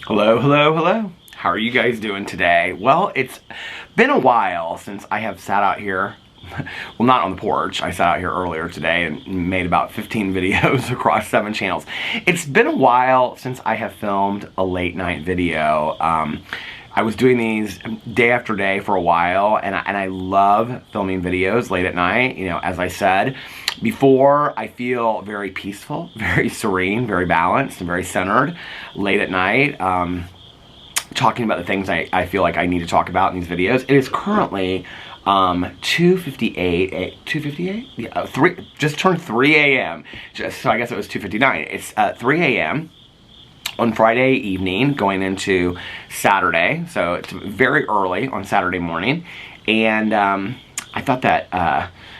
Hello, hello, hello. How are you guys doing today? Well, it's been a while since I have sat out here. Well, not on the porch. I sat out here earlier today and made about 15 videos across 7 channels. It's been a while since I have filmed a late night video. I was doing these day after day for a while, and I love filming videos late at night. You know, as I said before, I feel very peaceful, very serene, very balanced, and very centered late at night, talking about the things I feel like I need to talk about in these videos. It is currently 2:58, yeah, just turned 3 a.m. So I guess it was 2:59. It's 3 a.m. on Friday evening going into Saturday, so it's very early on Saturday morning, and I thought that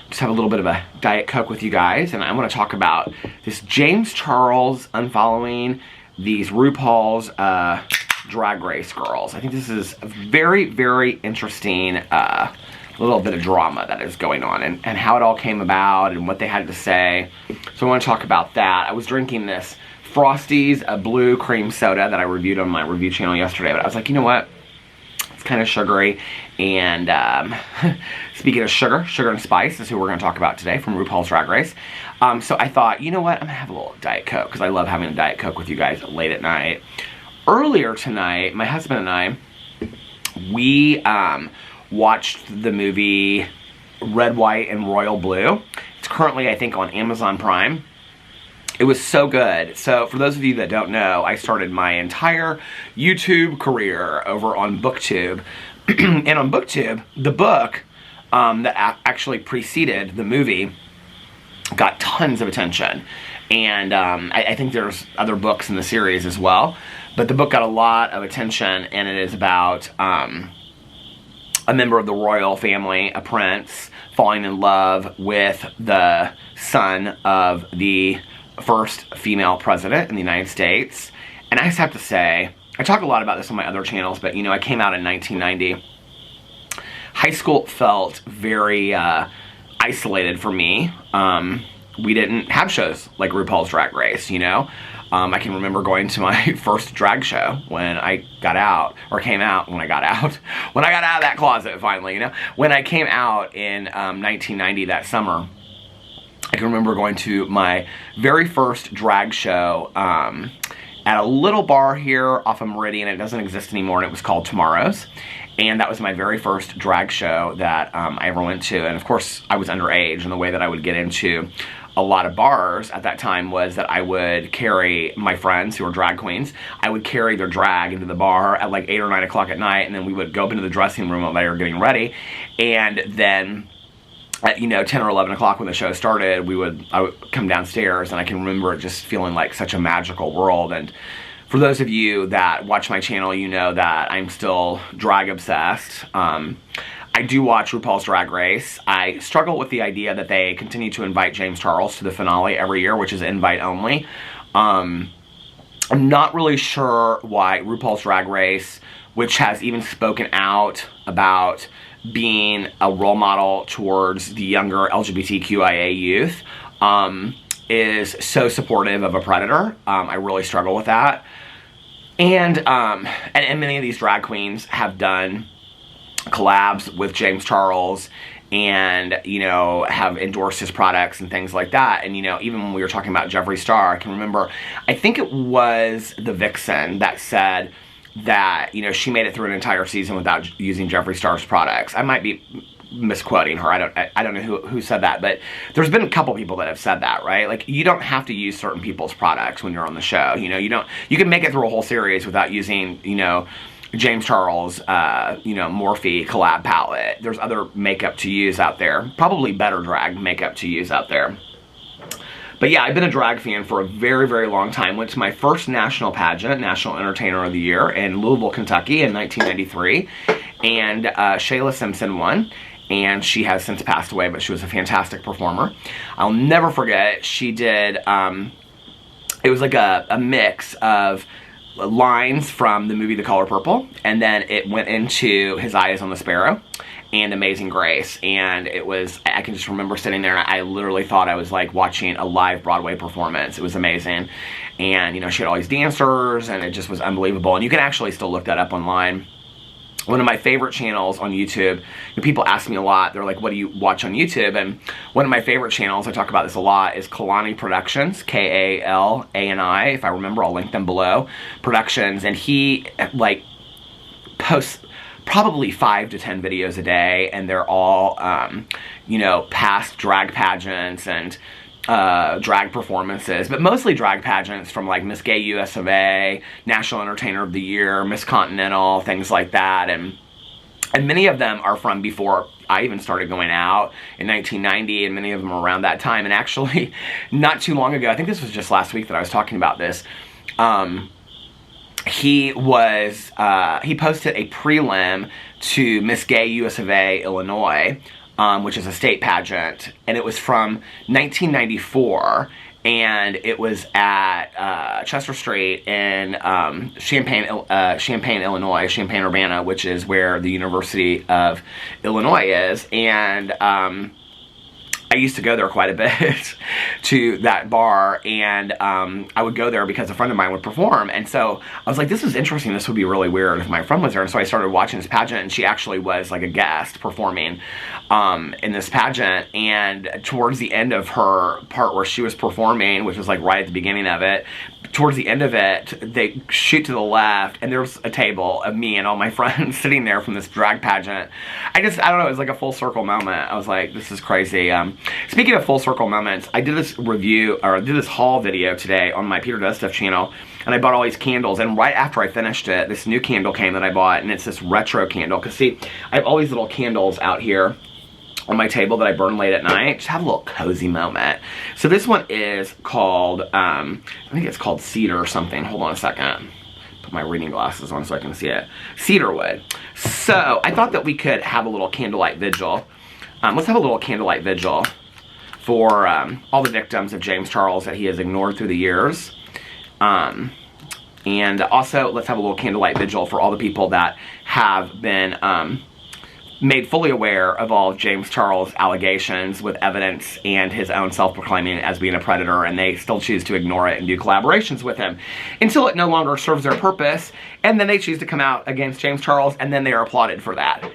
just have a little bit of a Diet Coke with you guys, and I want to talk about this James Charles unfollowing these RuPaul's Drag Race girls. I think this is a very, very interesting little bit of drama that is going on, and how it all came about and what they had to say. So I want to talk about that. I was drinking this Frosty's blue cream soda that I reviewed on my review channel yesterday, but I was like, you know what? It's kind of sugary, and speaking of sugar and spice is who we're going to talk about today from RuPaul's Drag Race. So I thought, you know what? I'm going to have a little Diet Coke, because I love having a Diet Coke with you guys late at night. Earlier tonight, my husband and I, we watched the movie Red, White, and Royal Blue. It's currently, I think, on Amazon Prime. It was so good. So for those of you that don't know, I started my entire YouTube career over on BookTube. And on BookTube, the book that actually preceded the movie got tons of attention. And I think there's other books in the series as well. But the book got a lot of attention, and it is about a member of the royal family, a prince, falling in love with the son of the first female president in the United States. And I just have to say, I talk a lot about this on my other channels, but you know, I came out in 1990. High school felt very isolated for me. We didn't have shows like RuPaul's Drag Race, you know. I can remember going to my first drag show when I got out, or came out when I got out. When I got out of that closet finally, you know. When I came out in 1990, that summer, I can remember going to my very first drag show at a little bar here off of Meridian. It doesn't exist anymore, and it was called Tomorrow's. And that was my very first drag show that I ever went to. And of course, I was underage, and the way that I would get into a lot of bars at that time was that I would carry my friends who were drag queens. I would carry their drag into the bar at like 8 or 9 o'clock at night, and then we would go up into the dressing room while they were getting ready. And then at, you know, 10 or 11 o'clock when the show started, I would come downstairs, and I can remember it just feeling like such a magical world. And for those of you that watch my channel, you know that I'm still drag obsessed. I do watch RuPaul's Drag Race. I struggle with the idea that they continue to invite James Charles to the finale every year, which is invite only. I'm not really sure why RuPaul's Drag Race, which has even spoken out about being a role model towards the younger LGBTQIA youth, is so supportive of a predator. I really struggle with that. And many of these drag queens have done collabs with James Charles, and you know, have endorsed his products and things like that. And you know, even when we were talking about Jeffree Star, I can remember, I think it was the Vixen that said that, you know, she made it through an entire season without using Jeffree Star's products. I might be misquoting her. I don't know who said that, but there's been a couple people that have said that, right? Like, you don't have to use certain people's products when you're on the show. You know, you can make it through a whole series without using, you know, James Charles, you know, Morphe collab palette. There's other makeup to use out there. Probably better drag makeup to use out there. But yeah, I've been a drag fan for a very, very long time. Went to my first national pageant, National Entertainer of the Year, in Louisville, Kentucky in 1993. And Shayla Simpson won. And she has since passed away, but she was a fantastic performer. I'll never forget, she did, it was like a mix of lines from the movie The Color Purple, and then it went into His Eye is on the Sparrow. and Amazing Grace. And it was, I can just remember sitting there and I literally thought I was like watching a live Broadway performance. It was amazing. And, you know, she had all these dancers and it just was unbelievable. And you can actually still look that up online. One of my favorite channels on YouTube, people ask me a lot, they're like, what do you watch on YouTube? And one of my favorite channels, I talk about this a lot, is Kalani Productions, K-A-L-A-N-I, if I remember, I'll link them below, Productions, and he, like, posts probably 5 to 10 videos a day, and they're all, you know, past drag pageants and drag performances, but mostly drag pageants from like Miss Gay US of A, National Entertainer of the Year, Miss Continental, things like that, and many of them are from before I even started going out in 1990, and many of them are around that time. And actually, not too long ago, I think this was just last week that I was talking about this, he posted a prelim to Miss Gay US of A, Illinois, which is a state pageant, and it was from 1994, and it was at Chester Street in Champaign, Illinois, Champaign-Urbana, which is where the University of Illinois is, and I used to go there quite a bit to that bar, and I would go there because a friend of mine would perform, and so I was like, this is interesting, this would be really weird if my friend was there, and so I started watching this pageant, and she actually was like a guest performing in this pageant, and towards the end of her part where she was performing, which was like right at the beginning of it, towards the end of it, they shoot to the left, and there's a table of me and all my friends sitting there from this drag pageant. I don't know, it was like a full circle moment. I was like, this is crazy. Speaking of full circle moments, I did this review, or I did this haul video today on my Peter Does Stuff channel, and I bought all these candles, and right after I finished it, this new candle came that I bought, and it's this retro candle, because see, I have all these little candles out here on my table that I burn late at night. Just have a little cozy moment. So this one is called, I think it's called Cedar or something. Hold on a second. Put my reading glasses on so I can see it. Cedarwood. So I thought that we could have a little candlelight vigil. Let's have a little candlelight vigil for all the victims of James Charles that he has ignored through the years. And also, let's have a little candlelight vigil for all the people that have been made fully aware of all of James Charles' allegations with evidence and his own self-proclaiming as being a predator, and they still choose to ignore it and do collaborations with him until it no longer serves their purpose, and then they choose to come out against James Charles, and then they are applauded for that.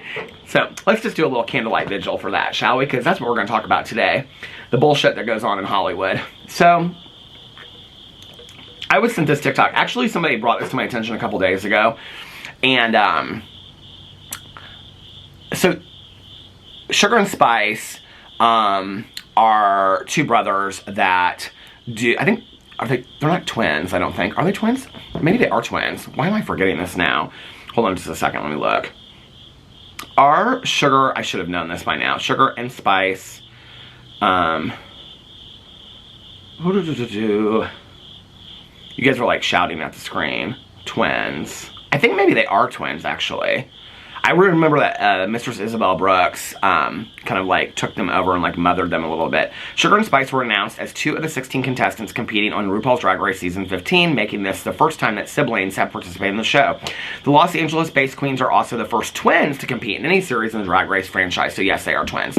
So let's just do a little candlelight vigil for that, shall we? Because that's what we're going to talk about today, the bullshit that goes on in Hollywood. So I was sent this TikTok. Actually, somebody brought this to my attention a couple days ago, and so Sugar and Spice are two brothers that do, I think, they're not twins, I don't think. Are they twins? Maybe they are twins. Why am I forgetting this now? Hold on just a second, let me look. Are Sugar, I should have known this by now, Sugar and Spice, you guys are like shouting at the screen. Twins. I think maybe they are twins, actually. I remember that Mistress Isabel Brooks kind of like took them over and like mothered them a little bit. Sugar and Spice were announced as 2 of the 16 contestants competing on RuPaul's Drag Race Season 15, making this the first time that siblings have participated in the show. The Los Angeles-based queens are also the first twins to compete in any series in the Drag Race franchise, so yes, they are twins.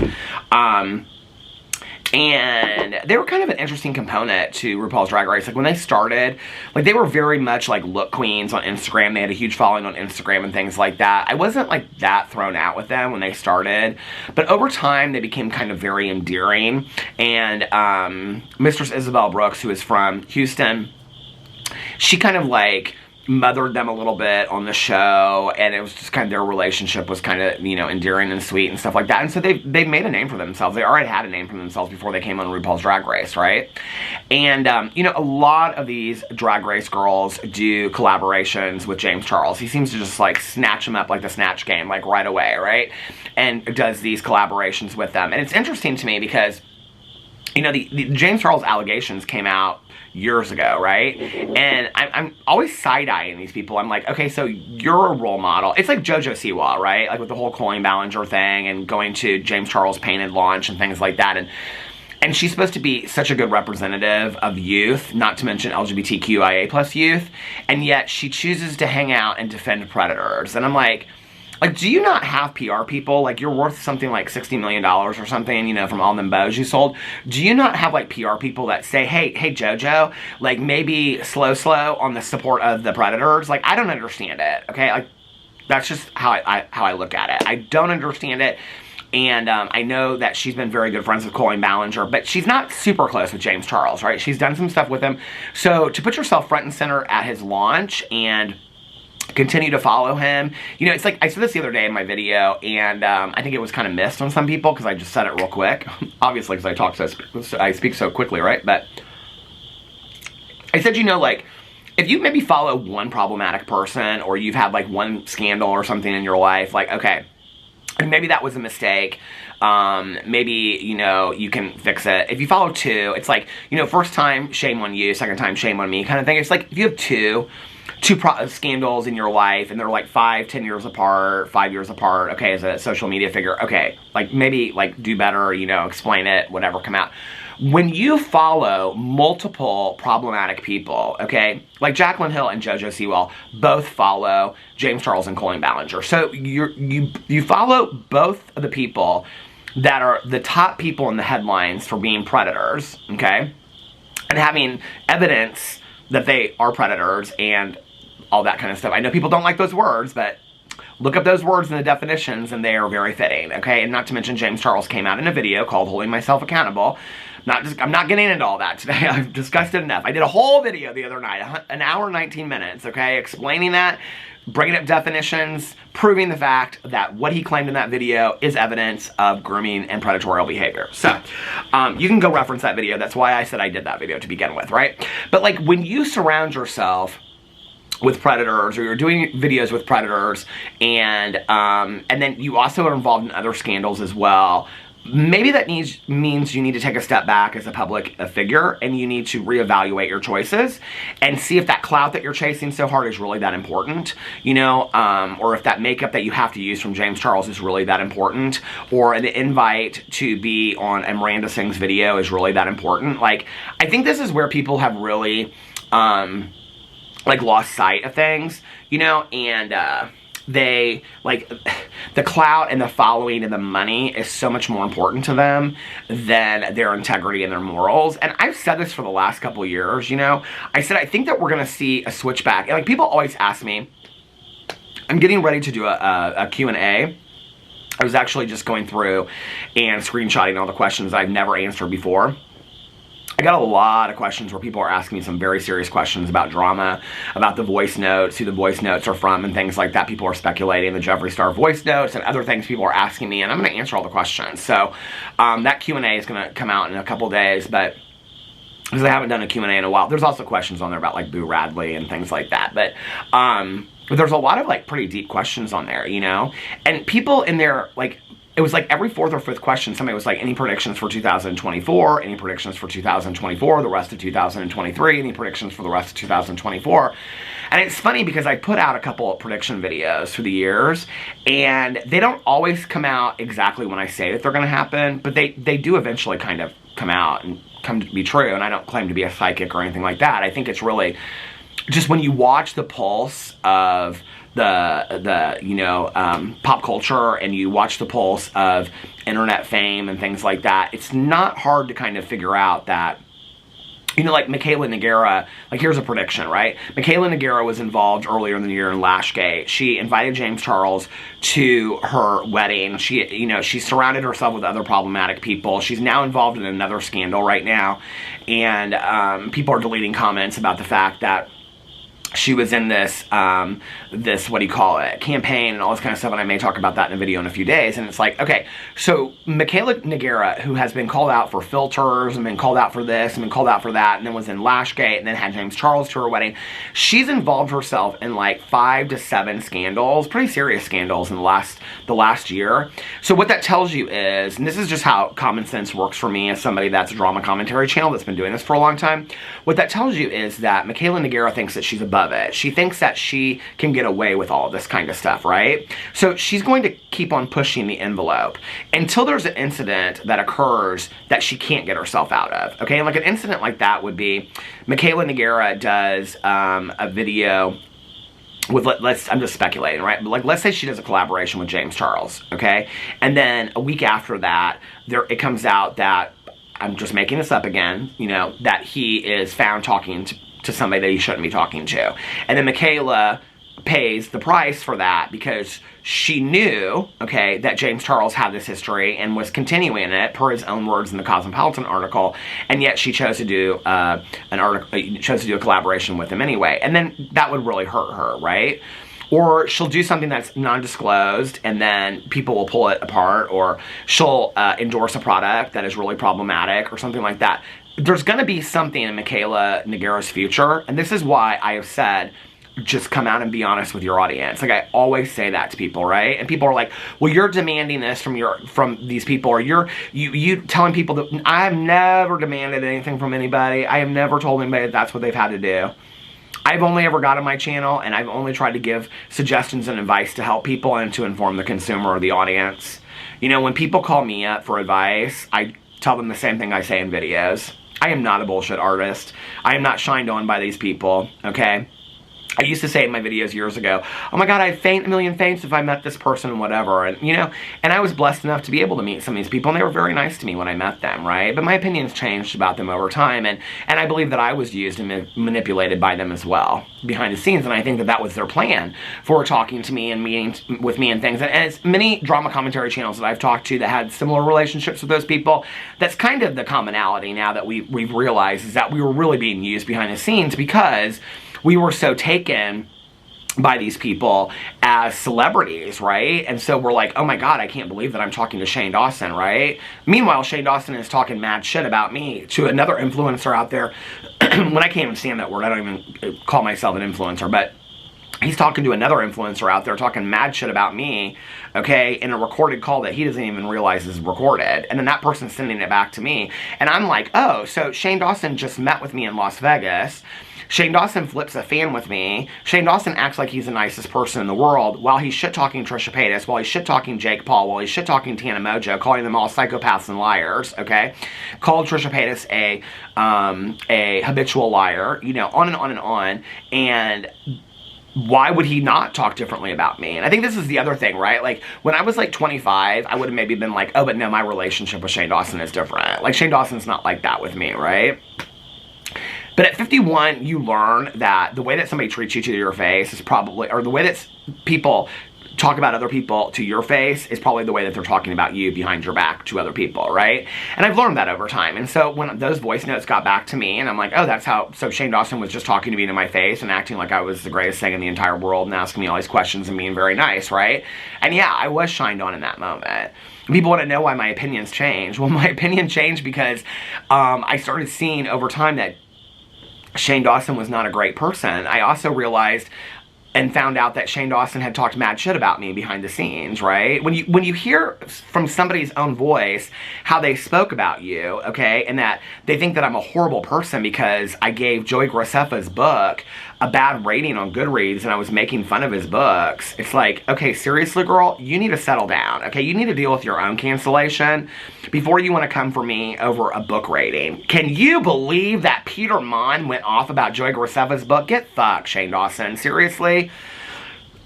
And they were kind of an interesting component to RuPaul's Drag Race. Like when they started, like they were very much like look queens on Instagram. They had a huge following on Instagram and things like that. I wasn't like that thrown out with them when they started, but over time they became kind of very endearing. And Mistress Isabel Brooks, who is from Houston, she kind of like mothered them a little bit on the show, and it was just kind of, their relationship was kind of, you know, endearing and sweet and stuff like that. And so they made a name for themselves. They already had a name for themselves before they came on RuPaul's Drag Race, right? And you know, a lot of these Drag Race girls do collaborations with James Charles. He seems to just like snatch them up like the Snatch Game, like right away, right? And does these collaborations with them. And it's interesting to me because, you know, the James Charles allegations came out years ago, right? And I'm always side-eyeing these people. I'm like, okay, so you're a role model. It's like JoJo Siwa, right? Like with the whole Colleen Ballinger thing and going to James Charles Painted launch and things like that. And she's supposed to be such a good representative of youth, not to mention LGBTQIA+ youth, and yet she chooses to hang out and defend predators. And I'm like, Like, do you not have PR people? Like, you're worth something like $60 million or something, you know, from all them bows you sold. Do you not have, like, PR people that say, hey, JoJo, like, maybe slow on the support of the predators? Like, I don't understand it, okay? Like, that's just how I look at it. I don't understand it. And I know that she's been very good friends with Colleen Ballinger, but she's not super close with James Charles, right? She's done some stuff with him. So to put yourself front and center at his launch and continue to follow him, you know, it's like, I said this the other day in my video, and I think it was kind of missed on some people because I just said it real quick. Obviously, because I speak so quickly, right? But I said, you know, like, if you maybe follow one problematic person, or you've had like one scandal or something in your life, like, okay, and maybe that was a mistake. Maybe, you know, you can fix it. If you follow two, it's like, you know, first time, shame on you. Second time, shame on me kind of thing. It's like, if you have two scandals in your life, and they're like 5-10 years apart, 5 years apart, okay, as a social media figure, okay, like, maybe, like, do better, you know, explain it, whatever, come out. When you follow multiple problematic people, okay, like Jaclyn Hill and JoJo Siwa both follow James Charles and Colleen Ballinger. So you follow both of the people that are the top people in the headlines for being predators, okay, and having evidence that they are predators and all that kind of stuff. I know people don't like those words, but look up those words in the definitions, and they are very fitting, okay? And not to mention, James Charles came out in a video called Holding Myself Accountable. I'm not getting into all that today. I've discussed it enough. I did a whole video the other night, an hour, 19 minutes, okay? Explaining that, bringing up definitions, proving the fact that what he claimed in that video is evidence of grooming and predatorial behavior. So, you can go reference that video. That's why I said I did that video to begin with, right? But, like, when you surround yourself with predators, or you're doing videos with predators, and then you also are involved in other scandals as well, maybe that means you need to take a step back as a public figure, and you need to reevaluate your choices and see if that clout that you're chasing so hard is really that important, you know, or if that makeup that you have to use from James Charles is really that important, or an invite to be on a Miranda Sings video is really that important. Like, I think this is where people have really, like, lost sight of things, you know, and, they, like, the clout and the following and the money is so much more important to them than their integrity and their morals. And I've said this for the last couple years, you know. I said, I think that we're going to see a switchback. And, like, people always ask me, I'm getting ready to do a Q&A. I was actually just going through and screenshotting all the questions I've never answered before. I got a lot of questions where people are asking me some very serious questions about drama, about the voice notes, who the voice notes are from, and things like that. People are speculating the Jeffree Star voice notes and other things people are asking me, and I'm going to answer all the questions. So that Q&A is going to come out in a couple days, but because I haven't done a Q&A in a while. There's also questions on there about, like, Boo Radley and things like that, but there's a lot of, like, pretty deep questions on there, you know, and people in there, like, it was like every fourth or fifth question, somebody was like, any predictions for 2024? Any predictions for 2024? The rest of 2023? Any predictions for the rest of 2024? And it's funny because I put out a couple of prediction videos through the years, and they don't always come out exactly when I say that they're going to happen, but they do eventually kind of come out and come to be true, and I don't claim to be a psychic or anything like that. I think it's really just when you watch the pulse of the you know, pop culture, and you watch the pulse of internet fame and things like that, it's not hard to kind of figure out that, you know, like Michaela Nogueira, like, here's a prediction, right? Michaela Nogueira was involved earlier in the year in Lashgate. She invited James Charles to her wedding. She, you know, she surrounded herself with other problematic people. She's now involved in another scandal right now, and people are deleting comments about the fact that she was in this, what do you call it, campaign and all this kind of stuff, and I may talk about that in a video in a few days. And it's like, okay, so Michaela Nogueira, who has been called out for filters and been called out for this and been called out for that, and then was in Lashgate and then had James Charles to her wedding, she's involved herself in like 5 to 7 scandals, pretty serious scandals in the last year. So what that tells you is, and this is just how common sense works for me as somebody that's a drama commentary channel that's been doing this for a long time, what that tells you is that Michaela Nogueira thinks that she's above it. She thinks that she can get away with all of this kind of stuff, right? So she's going to keep on pushing the envelope until there's an incident that occurs that she can't get herself out of, okay? And like an incident like that would be Michaela Nogueira does a video I'm just speculating, right? But like, let's say she does a collaboration with James Charles, okay? And then a week after that, it comes out that, I'm just making this up again, you know, that he is found talking to somebody that he shouldn't be talking to. And then Michaela pays the price for that because she knew, okay, that James Charles had this history and was continuing it per his own words in the Cosmopolitan article, and yet she chose to do a collaboration with him anyway. And then that would really hurt her, right? Or she'll do something that's non-disclosed and then people will pull it apart, or she'll endorse a product that is really problematic or something like that. There's going to be something in Michaela Nogueira's future, and this is why I have said, just come out and be honest with your audience. Like, I always say that to people, right? And people are like, well, you're demanding this from these people, or you telling people that I have never demanded anything from anybody. I have never told anybody that that's what they've had to do. I've only ever got on my channel, and I've only tried to give suggestions and advice to help people and to inform the consumer or the audience. You know, when people call me up for advice, I tell them the same thing I say in videos. I am not a bullshit artist. I am not shined on by these people, okay? I used to say in my videos years ago, oh my God, I'd faint a million faints if I met this person and whatever. And, you know, and I was blessed enough to be able to meet some of these people, and they were very nice to me when I met them, right? But my opinions changed about them over time, and I believe that I was used and manipulated by them as well, behind the scenes, and I think that that was their plan for talking to me and meeting with me and things. And as many drama commentary channels that I've talked to that had similar relationships with those people, that's kind of the commonality now that we've realized, is that we were really being used behind the scenes because we were so taken by these people as celebrities, right? And so we're like, oh my God, I can't believe that I'm talking to Shane Dawson, right? Meanwhile, Shane Dawson is talking mad shit about me to another influencer out there. When I can't even stand that word, I don't even call myself an influencer, but he's talking to another influencer out there talking mad shit about me, okay, in a recorded call that he doesn't even realize is recorded. And then that person's sending it back to me. And I'm like, oh, so Shane Dawson just met with me in Las Vegas. Shane Dawson flips a fan with me. Shane Dawson acts like he's the nicest person in the world while he's shit-talking Trisha Paytas, while he's shit-talking Jake Paul, while he's shit-talking Tana Mojo, calling them all psychopaths and liars, okay? Called Trisha Paytas a habitual liar, you know, on and on and on. And why would he not talk differently about me? And I think this is the other thing, right? Like, when I was like 25, I would have maybe been like, oh, but no, my relationship with Shane Dawson is different. Like, Shane Dawson's not like that with me, right? But at 51, you learn that the way that somebody treats you to your face is probably, or the way that people talk about other people to your face is probably the way that they're talking about you behind your back to other people, right? And I've learned that over time. And so when those voice notes got back to me, and I'm like, oh, that's how, so Shane Dawson was just talking to me to my face and acting like I was the greatest thing in the entire world and asking me all these questions and being very nice, right? And yeah, I was shined on in that moment. People want to know why my opinions changed. Well, my opinion changed because I started seeing over time that Shane Dawson was not a great person. I also realized and found out that Shane Dawson had talked mad shit about me behind the scenes, right? When you hear from somebody's own voice how they spoke about you, okay, and that they think that I'm a horrible person because I gave Joey Graceffa's book a bad rating on Goodreads and I was making fun of his books, it's like, okay, seriously, girl, you need to settle down, okay? You need to deal with your own cancellation before you want to come for me over a book rating. Can you believe that Peter Monn went off about Joey Graceffa's book? Get fucked, Shane Dawson. Seriously?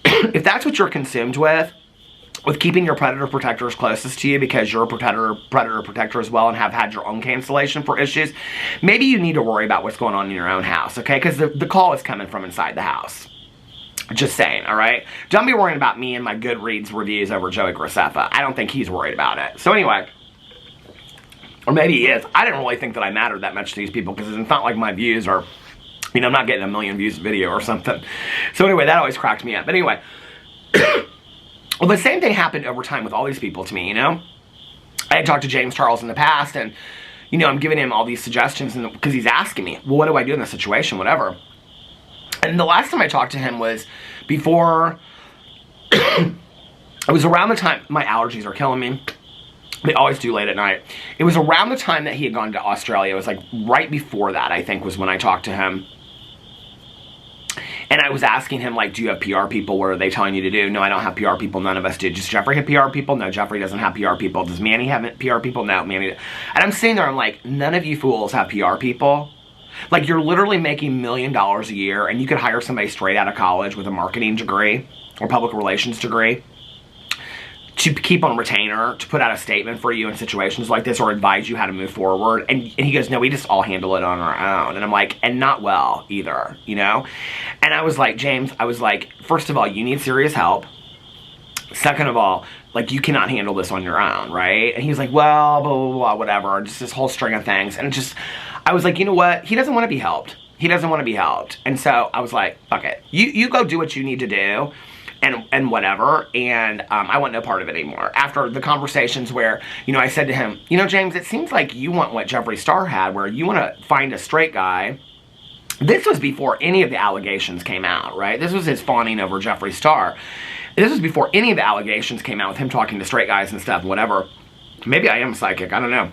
If that's what you're consumed with keeping your predator protectors closest to you because you're a predator protector as well and have had your own cancellation for issues, maybe you need to worry about what's going on in your own house, okay? Because the call is coming from inside the house. Just saying, all right? Don't be worrying about me and my Goodreads reviews over Joey Graceffa. I don't think he's worried about it. So anyway, or maybe he is. I didn't really think that I mattered that much to these people because it's not like my views are, you know, I'm not getting a million views a video or something. So anyway, that always cracked me up. But anyway, well, the same thing happened over time with all these people to me, you know? I had talked to James Charles in the past, and, you know, I'm giving him all these suggestions because he's asking me, well, what do I do in this situation, whatever. And the last time I talked to him was before, it was around the time, my allergies are killing me. They always do late at night. It was around the time that he had gone to Australia. It was like right before that, I think, was when I talked to him. And I was asking him, like, do you have PR people? What are they telling you to do? No, I don't have PR people. None of us do. Does Jeffrey have PR people? No, Jeffrey doesn't have PR people. Does Manny have PR people? No, Manny. And I'm sitting there, I'm like, none of you fools have PR people. Like, you're literally making $1 million a year, and you could hire somebody straight out of college with a marketing degree or public relations degree to keep on retainer, to put out a statement for you in situations like this or advise you how to move forward. And he goes, no, we just all handle it on our own. And I'm like, and not well either, you know? And I was like, James, I was like, first of all, you need serious help. Second of all, like, you cannot handle this on your own, right? And he's like, well, blah, blah, blah, whatever. Just this whole string of things. And just, I was like, you know what? He doesn't want to be helped. He doesn't want to be helped. And so I was like, fuck it. You go do what you need to do. And whatever, and I want no part of it anymore. After the conversations where, you know, I said to him, you know, James, it seems like you want what Jeffree Star had, where you want to find a straight guy. This was before any of the allegations came out, right? This was his fawning over Jeffree Star. This was before any of the allegations came out with him talking to straight guys and stuff, whatever. Maybe I am psychic, I don't know.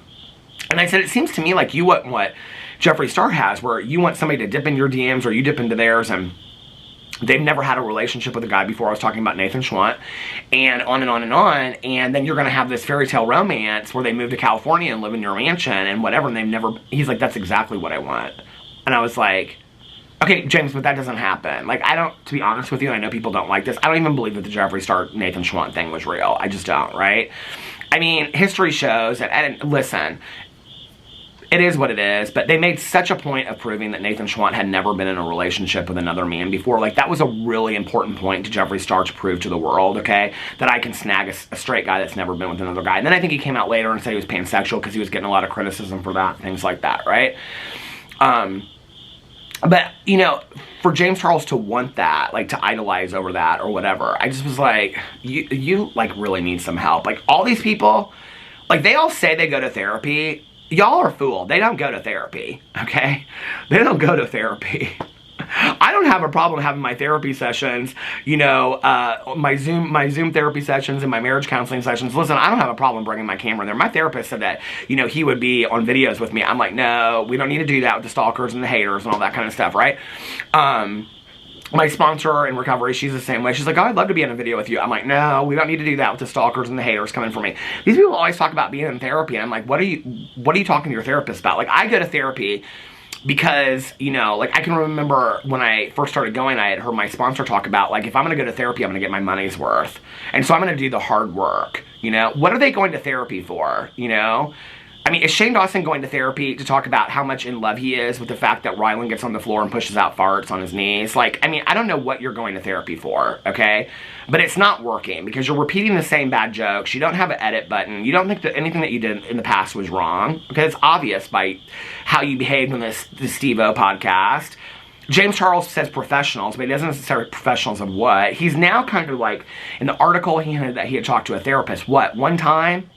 And I said, it seems to me like you want what Jeffree Star has, where you want somebody to dip in your DMs or you dip into theirs, and they've never had a relationship with a guy before. I was talking about Nathan Schwandt, and on and on and on. And then you're going to have this fairy tale romance where they move to California and live in your mansion and whatever. And they've never, he's like, that's exactly what I want. And I was like, okay, James, but that doesn't happen. Like, I don't, to be honest with you, I know people don't like this. I don't even believe that the Jeffree Star Nathan Schwandt thing was real. I just don't, right? I mean, history shows that, and listen, it is what it is, but they made such a point of proving that Nathan Schwandt had never been in a relationship with another man before. Like, that was a really important point to Jeffree Star to prove to the world, okay? That I can snag a straight guy that's never been with another guy. And then I think he came out later and said he was pansexual because he was getting a lot of criticism for that, things like that, right? But, you know, for James Charles to want that, like, to idolize over that or whatever, I just was like, you like, really need some help. Like, all these people, like, they all say they go to therapy. Y'all are fooled. They don't go to therapy, okay? They don't go to therapy. I don't have a problem having my therapy sessions, you know, my Zoom therapy sessions and my marriage counseling sessions. Listen, I don't have a problem bringing my camera in there. My therapist said that, you know, he would be on videos with me. I'm like, no, we don't need to do that with the stalkers and the haters and all that kind of stuff, right? My sponsor in recovery, she's the same way. She's like, oh, I'd love to be in a video with you. I'm like, no, we don't need to do that with the stalkers and the haters coming for me. These people always talk about being in therapy, and I'm like, what are you talking to your therapist about? Like, I go to therapy because, you know, like, I can remember when I first started going, I had heard my sponsor talk about, like, if I'm going to go to therapy, I'm going to get my money's worth. And so I'm going to do the hard work, you know? What are they going to therapy for, you know? I mean, is Shane Dawson going to therapy to talk about how much in love he is with the fact that Rylan gets on the floor and pushes out farts on his knees? Like, I mean, I don't know what you're going to therapy for, okay? But it's not working because you're repeating the same bad jokes. You don't have an edit button. You don't think that anything that you did in the past was wrong. Okay, it's obvious by how you behaved on the Steve-O podcast. James Charles says professionals, but he doesn't necessarily professionals of what. He's now kind of like, in the article he hinted that he had talked to a therapist. What, one time?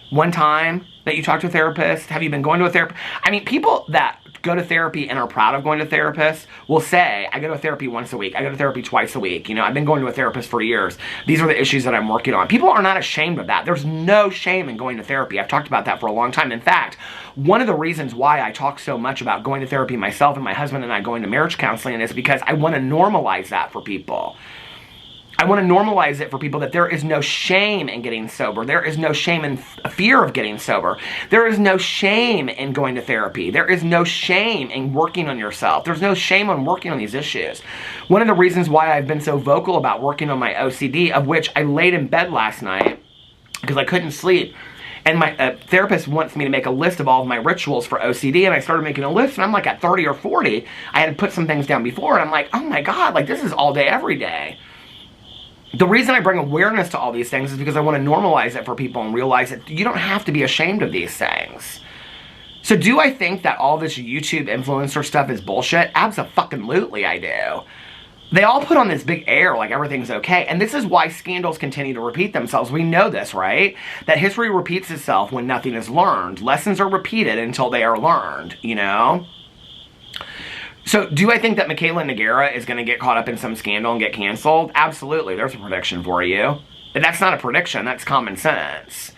One time that you talked to a therapist? Have you been going to a therapist? I mean, people that go to therapy and are proud of going to therapists will say, I go to therapy once a week. I go to therapy twice a week. You know, I've been going to a therapist for years. These are the issues that I'm working on. People are not ashamed of that. There's no shame in going to therapy. I've talked about that for a long time. In fact, one of the reasons why I talk so much about going to therapy myself and my husband and I going to marriage counseling is because I want to normalize that for people. I want to normalize it for people that there is no shame in getting sober. There is no shame in fear of getting sober. There is no shame in going to therapy. There is no shame in working on yourself. There's no shame on working on these issues. One of the reasons why I've been so vocal about working on my OCD, of which I laid in bed last night because I couldn't sleep, and my therapist wants me to make a list of all of my rituals for OCD, and I started making a list, and I'm like at 30 or 40. I had put some things down before, and I'm like, oh my God, like, this is all day, every day. The reason I bring awareness to all these things is because I want to normalize it for people and realize that you don't have to be ashamed of these things. So do I think that all this YouTube influencer stuff is bullshit? Abso-fucking-lutely I do. They all put on this big air like everything's okay. And this is why scandals continue to repeat themselves. We know this, right? That history repeats itself when nothing is learned. Lessons are repeated until they are learned, you know? So, do I think that Michaela Nogueira is going to get caught up in some scandal and get canceled? Absolutely. There's a prediction for you. But that's not a prediction. That's common sense.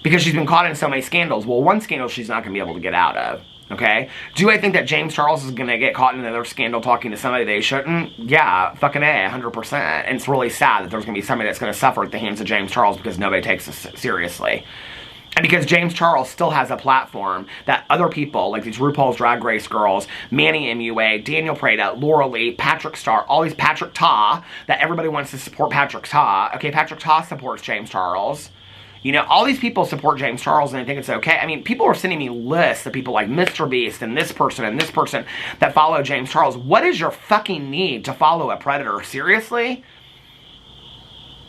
Because she's been caught in so many scandals. Well, one scandal she's not going to be able to get out of. Okay? Do I think that James Charles is going to get caught in another scandal talking to somebody they shouldn't? Yeah, fucking A, 100%. And it's really sad that there's going to be somebody that's going to suffer at the hands of James Charles because nobody takes us seriously. And because James Charles still has a platform that other people, like these RuPaul's Drag Race girls, Manny MUA, Daniel Prada, Laura Lee, Patrick Star, all these Patrick Ta, that everybody wants to support Patrick Ta. Okay, Patrick Ta supports James Charles. You know, all these people support James Charles and I think it's okay. I mean, people are sending me lists of people like Mr. Beast and this person that follow James Charles. What is your fucking need to follow a predator? Seriously?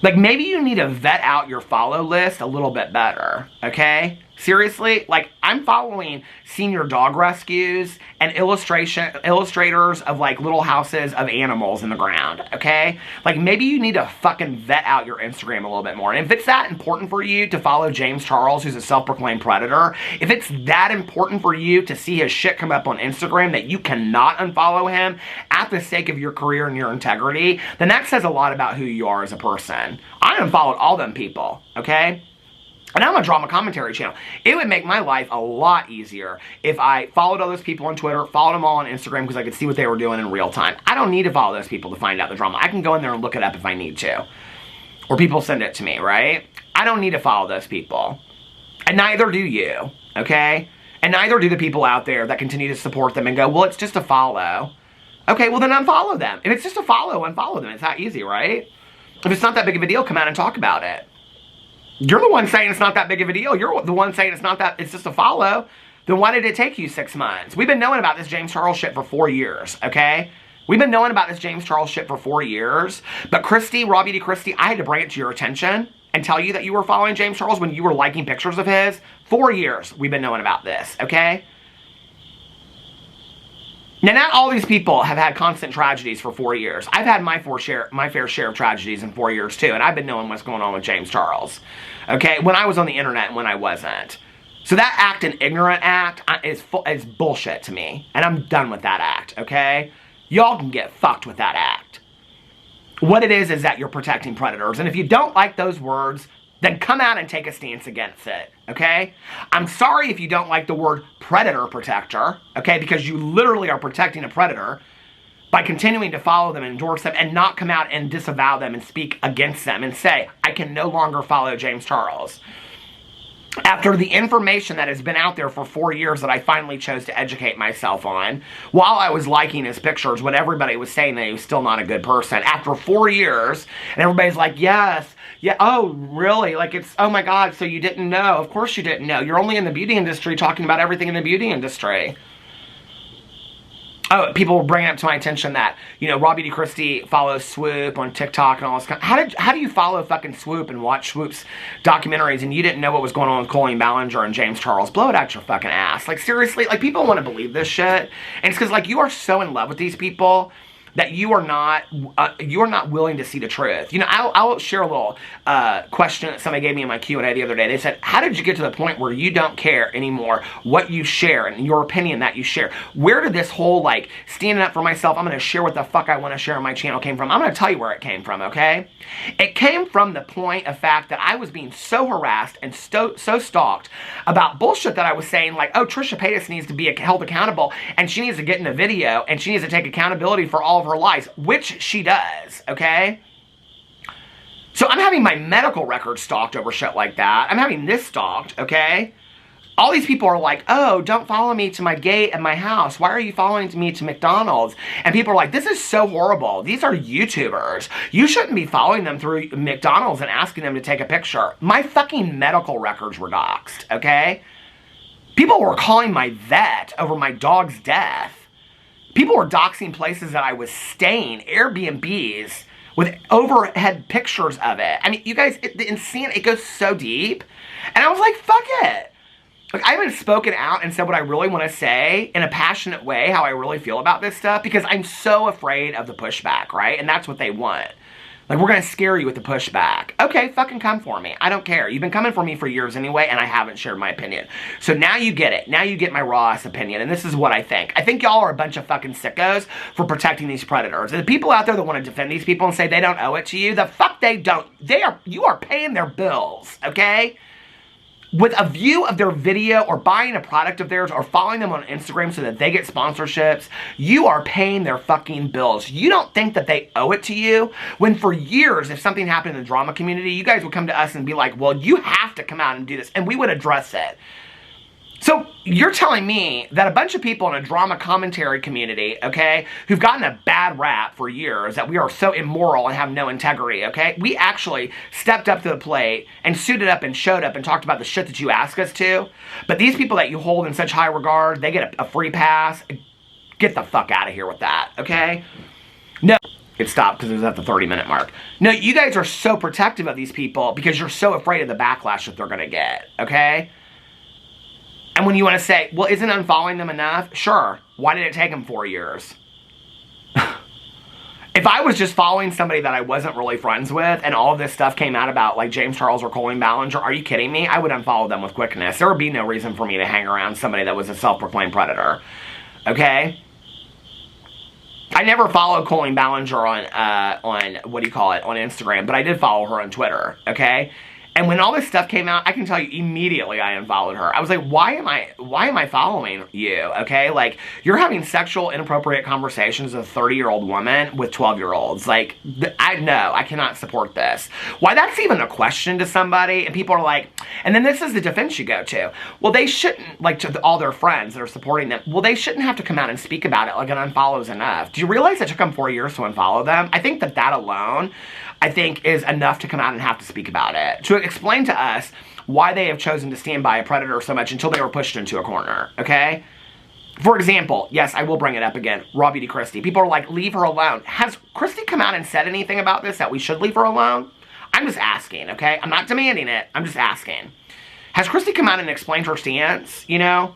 Like, maybe you need to vet out your follow list a little bit better, okay? Seriously? Like, I'm following senior dog rescues and illustrators of, like, little houses of animals in the ground, okay? Like, maybe you need to fucking vet out your Instagram a little bit more. And if it's that important for you to follow James Charles, who's a self-proclaimed predator, if it's that important for you to see his shit come up on Instagram that you cannot unfollow him at the sake of your career and your integrity, then that says a lot about who you are as a person. I unfollowed all them people, okay? And I'm a drama commentary channel. It would make my life a lot easier if I followed all those people on Twitter, followed them all on Instagram because I could see what they were doing in real time. I don't need to follow those people to find out the drama. I can go in there and look it up if I need to. Or people send it to me, right? I don't need to follow those people. And neither do you, okay? And neither do the people out there that continue to support them and go, well, it's just a follow. Okay, well then unfollow them. If it's just a follow, unfollow them. It's that easy, right? If it's not that big of a deal, come out and talk about it. You're the one saying it's not that big of a deal. You're the one saying it's just a follow. Then why did it take you 6 months? We've been knowing about this James Charles shit for 4 years, okay? We've been knowing about this James Charles shit for 4 years. But Christie, Raw Beauty Christie, I had to bring it to your attention and tell you that you were following James Charles when you were liking pictures of his. 4 years we've been knowing about this, okay? Now, not all these people have had constant tragedies for 4 years. I've had my fair share of tragedies in 4 years, too. And I've been knowing what's going on with James Charles. Okay? When I was on the internet and when I wasn't. So that act, an ignorant act, is bullshit to me. And I'm done with that act, okay? Y'all can get fucked with that act. What it is that you're protecting predators. And if you don't like those words, then come out and take a stance against it, okay? I'm sorry if you don't like the word predator protector, okay? Because you literally are protecting a predator by continuing to follow them and endorse them and not come out and disavow them and speak against them and say, I can no longer follow James Charles. After the information that has been out there for 4 years that I finally chose to educate myself on, while I was liking his pictures when everybody was saying that he was still not a good person, after 4 years, and everybody's like, yes, yeah, oh, really? Like, it's, oh my God, so you didn't know. Of course you didn't know. You're only in the beauty industry talking about everything in the beauty industry. Oh, people were bringing up to my attention that, you know, Raw Beauty Christie follows Swoop on TikTok and all this kind of, how do you follow fucking Swoop and watch Swoop's documentaries and you didn't know what was going on with Colleen Ballinger and James Charles? Blow it out your fucking ass. Like, seriously, like, people want to believe this shit. And it's because, like, you are so in love with these people that you are not willing to see the truth. You know, I'll share a little question that somebody gave me in my Q&A the other day. They said, how did you get to the point where you don't care anymore what you share and your opinion that you share? Where did this whole, like, standing up for myself, I'm going to share what the fuck I want to share on my channel came from? I'm going to tell you where it came from, okay? It came from the point of fact that I was being so harassed and so stalked about bullshit that I was saying, like, oh, Trisha Paytas needs to be held accountable and she needs to get in a video and she needs to take accountability for all of her lies, which she does, okay? So I'm having my medical records stalked over shit like that. I'm having this stalked, okay? All these people are like, oh, don't follow me to my gate at my house. Why are you following me to McDonald's? And people are like, this is so horrible. These are YouTubers. You shouldn't be following them through McDonald's and asking them to take a picture. My fucking medical records were doxxed, okay? People were calling my vet over my dog's death. People were doxing places that I was staying, Airbnbs, with overhead pictures of it. I mean, you guys, it goes so deep. And I was like, fuck it. Like, I haven't spoken out and said what I really want to say in a passionate way, how I really feel about this stuff, because I'm so afraid of the pushback, right? And that's what they want. Like, we're going to scare you with the pushback. Okay, fucking come for me. I don't care. You've been coming for me for years anyway, and I haven't shared my opinion. So now you get it. Now you get my raw-ass opinion, and this is what I think. I think y'all are a bunch of fucking sickos for protecting these predators. And the people out there that want to defend these people and say they don't owe it to you, the fuck they don't. You are paying their bills, okay? with a view of their video or buying a product of theirs or following them on Instagram so that they get sponsorships, you are paying their fucking bills. You don't think that they owe it to you when for years, if something happened in the drama community, you guys would come to us and be like, well, you have to come out and do this, and we would address it. So you're telling me that a bunch of people in a drama commentary community, okay, who've gotten a bad rap for years, that we are so immoral and have no integrity, okay? We actually stepped up to the plate and suited up and showed up and talked about the shit that you ask us to. But these people that you hold in such high regard, they get a free pass. Get the fuck out of here with that, okay? No. It stopped because it was at the 30-minute mark. No, you guys are so protective of these people because you're so afraid of the backlash that they're going to get, okay? And when you want to say, well, isn't unfollowing them enough? Sure. Why did it take them 4 years? If I was just following somebody that I wasn't really friends with and all of this stuff came out about like James Charles or Colleen Ballinger, are you kidding me? I would unfollow them with quickness. There would be no reason for me to hang around somebody that was a self-proclaimed predator. Okay? I never followed Colleen Ballinger on what do you call it, on Instagram, but I did follow her on Twitter, okay? And when all this stuff came out, I can tell you immediately I unfollowed her. I was like, why am I following you, okay? Like, you're having sexual inappropriate conversations with a 30-year-old woman with 12-year-olds. Like, I cannot support this. Why that's even a question to somebody, and people are like, and then this is the defense you go to. Well, they shouldn't, like, to all their friends that are supporting them, well, they shouldn't have to come out and speak about it like an unfollow is enough. Do you realize it took them 4 years to unfollow them? I think that alone, I think, is enough to come out and have to speak about it. To explain to us why they have chosen to stand by a predator so much until they were pushed into a corner, okay? For example, yes, I will bring it up again, Raw Beauty Christie. People are like, leave her alone. Has Christie come out and said anything about this, that we should leave her alone? I'm just asking, okay? I'm not demanding it. I'm just asking. Has Christie come out and explained her stance, you know?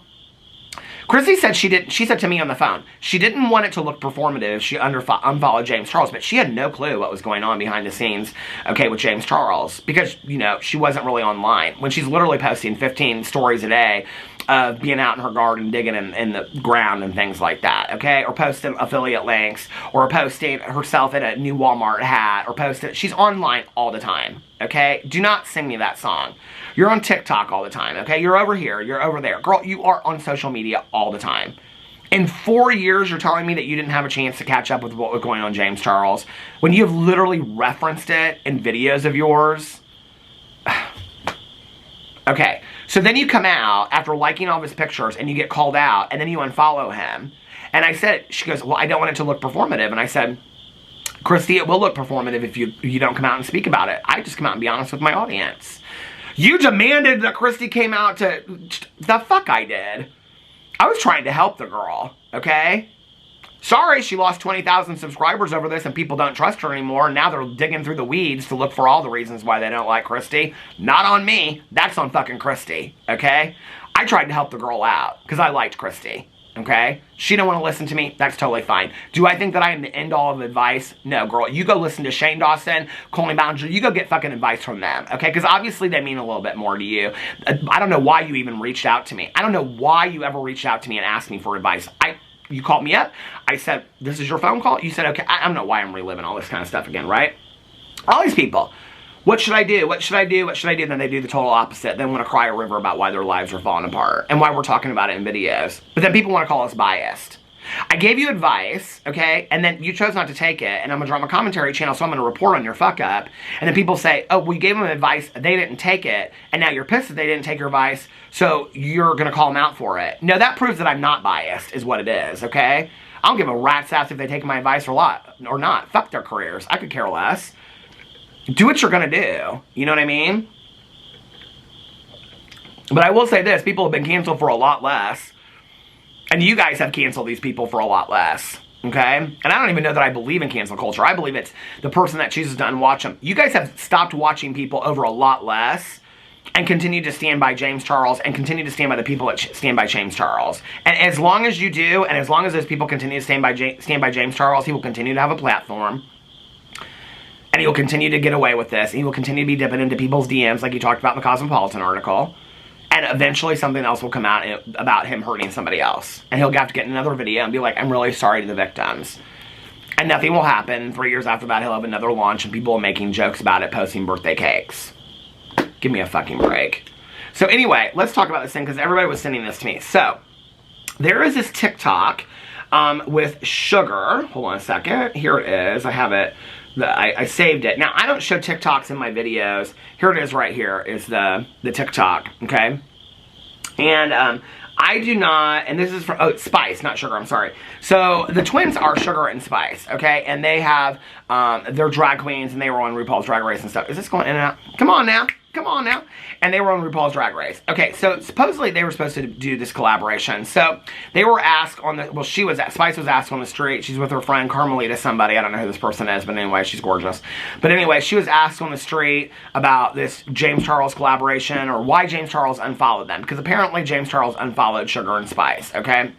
Christie said she said to me on the phone, she didn't want it to look performative if she unfollowed James Charles, but she had no clue what was going on behind the scenes, okay, with James Charles, because, you know, she wasn't really online. When she's literally posting 15 stories a day of being out in her garden digging in the ground and things like that, okay, or posting affiliate links, or posting herself in a new Walmart hat, or she's online all the time, okay? Do not sing me that song. You're on TikTok all the time, okay? You're over here, you're over there. Girl, you are on social media all the time. In 4 years, you're telling me that you didn't have a chance to catch up with what was going on James Charles, when you have literally referenced it in videos of yours. Okay, so then you come out after liking all of his pictures and you get called out and then you unfollow him. And I said, she goes, well, I don't want it to look performative. And I said, Christie, it will look performative if you don't come out and speak about it. I just come out and be honest with my audience. You demanded that Christie came out to... The fuck I did. I was trying to help the girl, okay? Sorry, she lost 20,000 subscribers over this and people don't trust her anymore. And now they're digging through the weeds to look for all the reasons why they don't like Christie. Not on me. That's on fucking Christie, okay? I tried to help the girl out because I liked Christie, okay? She don't want to listen to me. That's totally fine. Do I think that I am the end-all of advice? No, girl. You go listen to Shane Dawson, Colleen Ballinger. You go get fucking advice from them, okay? Because obviously they mean a little bit more to you. I don't know why you even reached out to me. I don't know why you ever reached out to me and asked me for advice. You called me up. I said, this is your phone call? You said, okay. I don't know why I'm reliving all this kind of stuff again, right? All these people. What should I do? What should I do? What should I do? Then they do the total opposite. They want to cry a river about why their lives are falling apart and why we're talking about it in videos. But then people want to call us biased. I gave you advice, okay, and then you chose not to take it, and I'm a drama commentary channel, so I'm going to report on your fuck up. And then people say, oh, we gave them advice, they didn't take it, and now you're pissed that they didn't take your advice, so you're going to call them out for it. No, that proves that I'm not biased, is what it is, okay? I don't give a rat's ass if they take my advice or not. Fuck their careers. I could care less. Do what you're going to do. You know what I mean? But I will say this, people have been canceled for a lot less. And you guys have canceled these people for a lot less, okay? And I don't even know that I believe in cancel culture. I believe it's the person that chooses to unwatch them. You guys have stopped watching people over a lot less and continue to stand by James Charles and continue to stand by the people that stand by James Charles. And as long as you do, and as long as those people continue to stand by James Charles, he will continue to have a platform. And he will continue to get away with this. And he will continue to be dipping into people's DMs like you talked about in the Cosmopolitan article. And eventually something else will come out about him hurting somebody else. And he'll have to get in another video and be like, I'm really sorry to the victims. And nothing will happen. 3 years after that, he'll have another launch and people are making jokes about it, posting birthday cakes. Give me a fucking break. So anyway, let's talk about this thing because everybody was sending this to me. So there is this TikTok with sugar. Hold on a second. Here it is. I have it. I saved it. Now, I don't show TikToks in my videos. Here it is right here is the TikTok, okay? And I do not, and this is from, oh, Spice, not Sugar, I'm sorry. So, the twins are Sugar and Spice, okay? And they have, they're drag queens, and they were on RuPaul's Drag Race and stuff. Is this going in and out? Come on now. Come on now. And they were on RuPaul's Drag Race. Okay, so supposedly they were supposed to do this collaboration. So they were asked on the, well, Spice was asked on the street. She's with her friend Carmelita somebody. I don't know who this person is, but anyway, she's gorgeous. But anyway, she was asked on the street about this James Charles collaboration or why James Charles unfollowed them. Because apparently James Charles unfollowed Sugar and Spice, okay?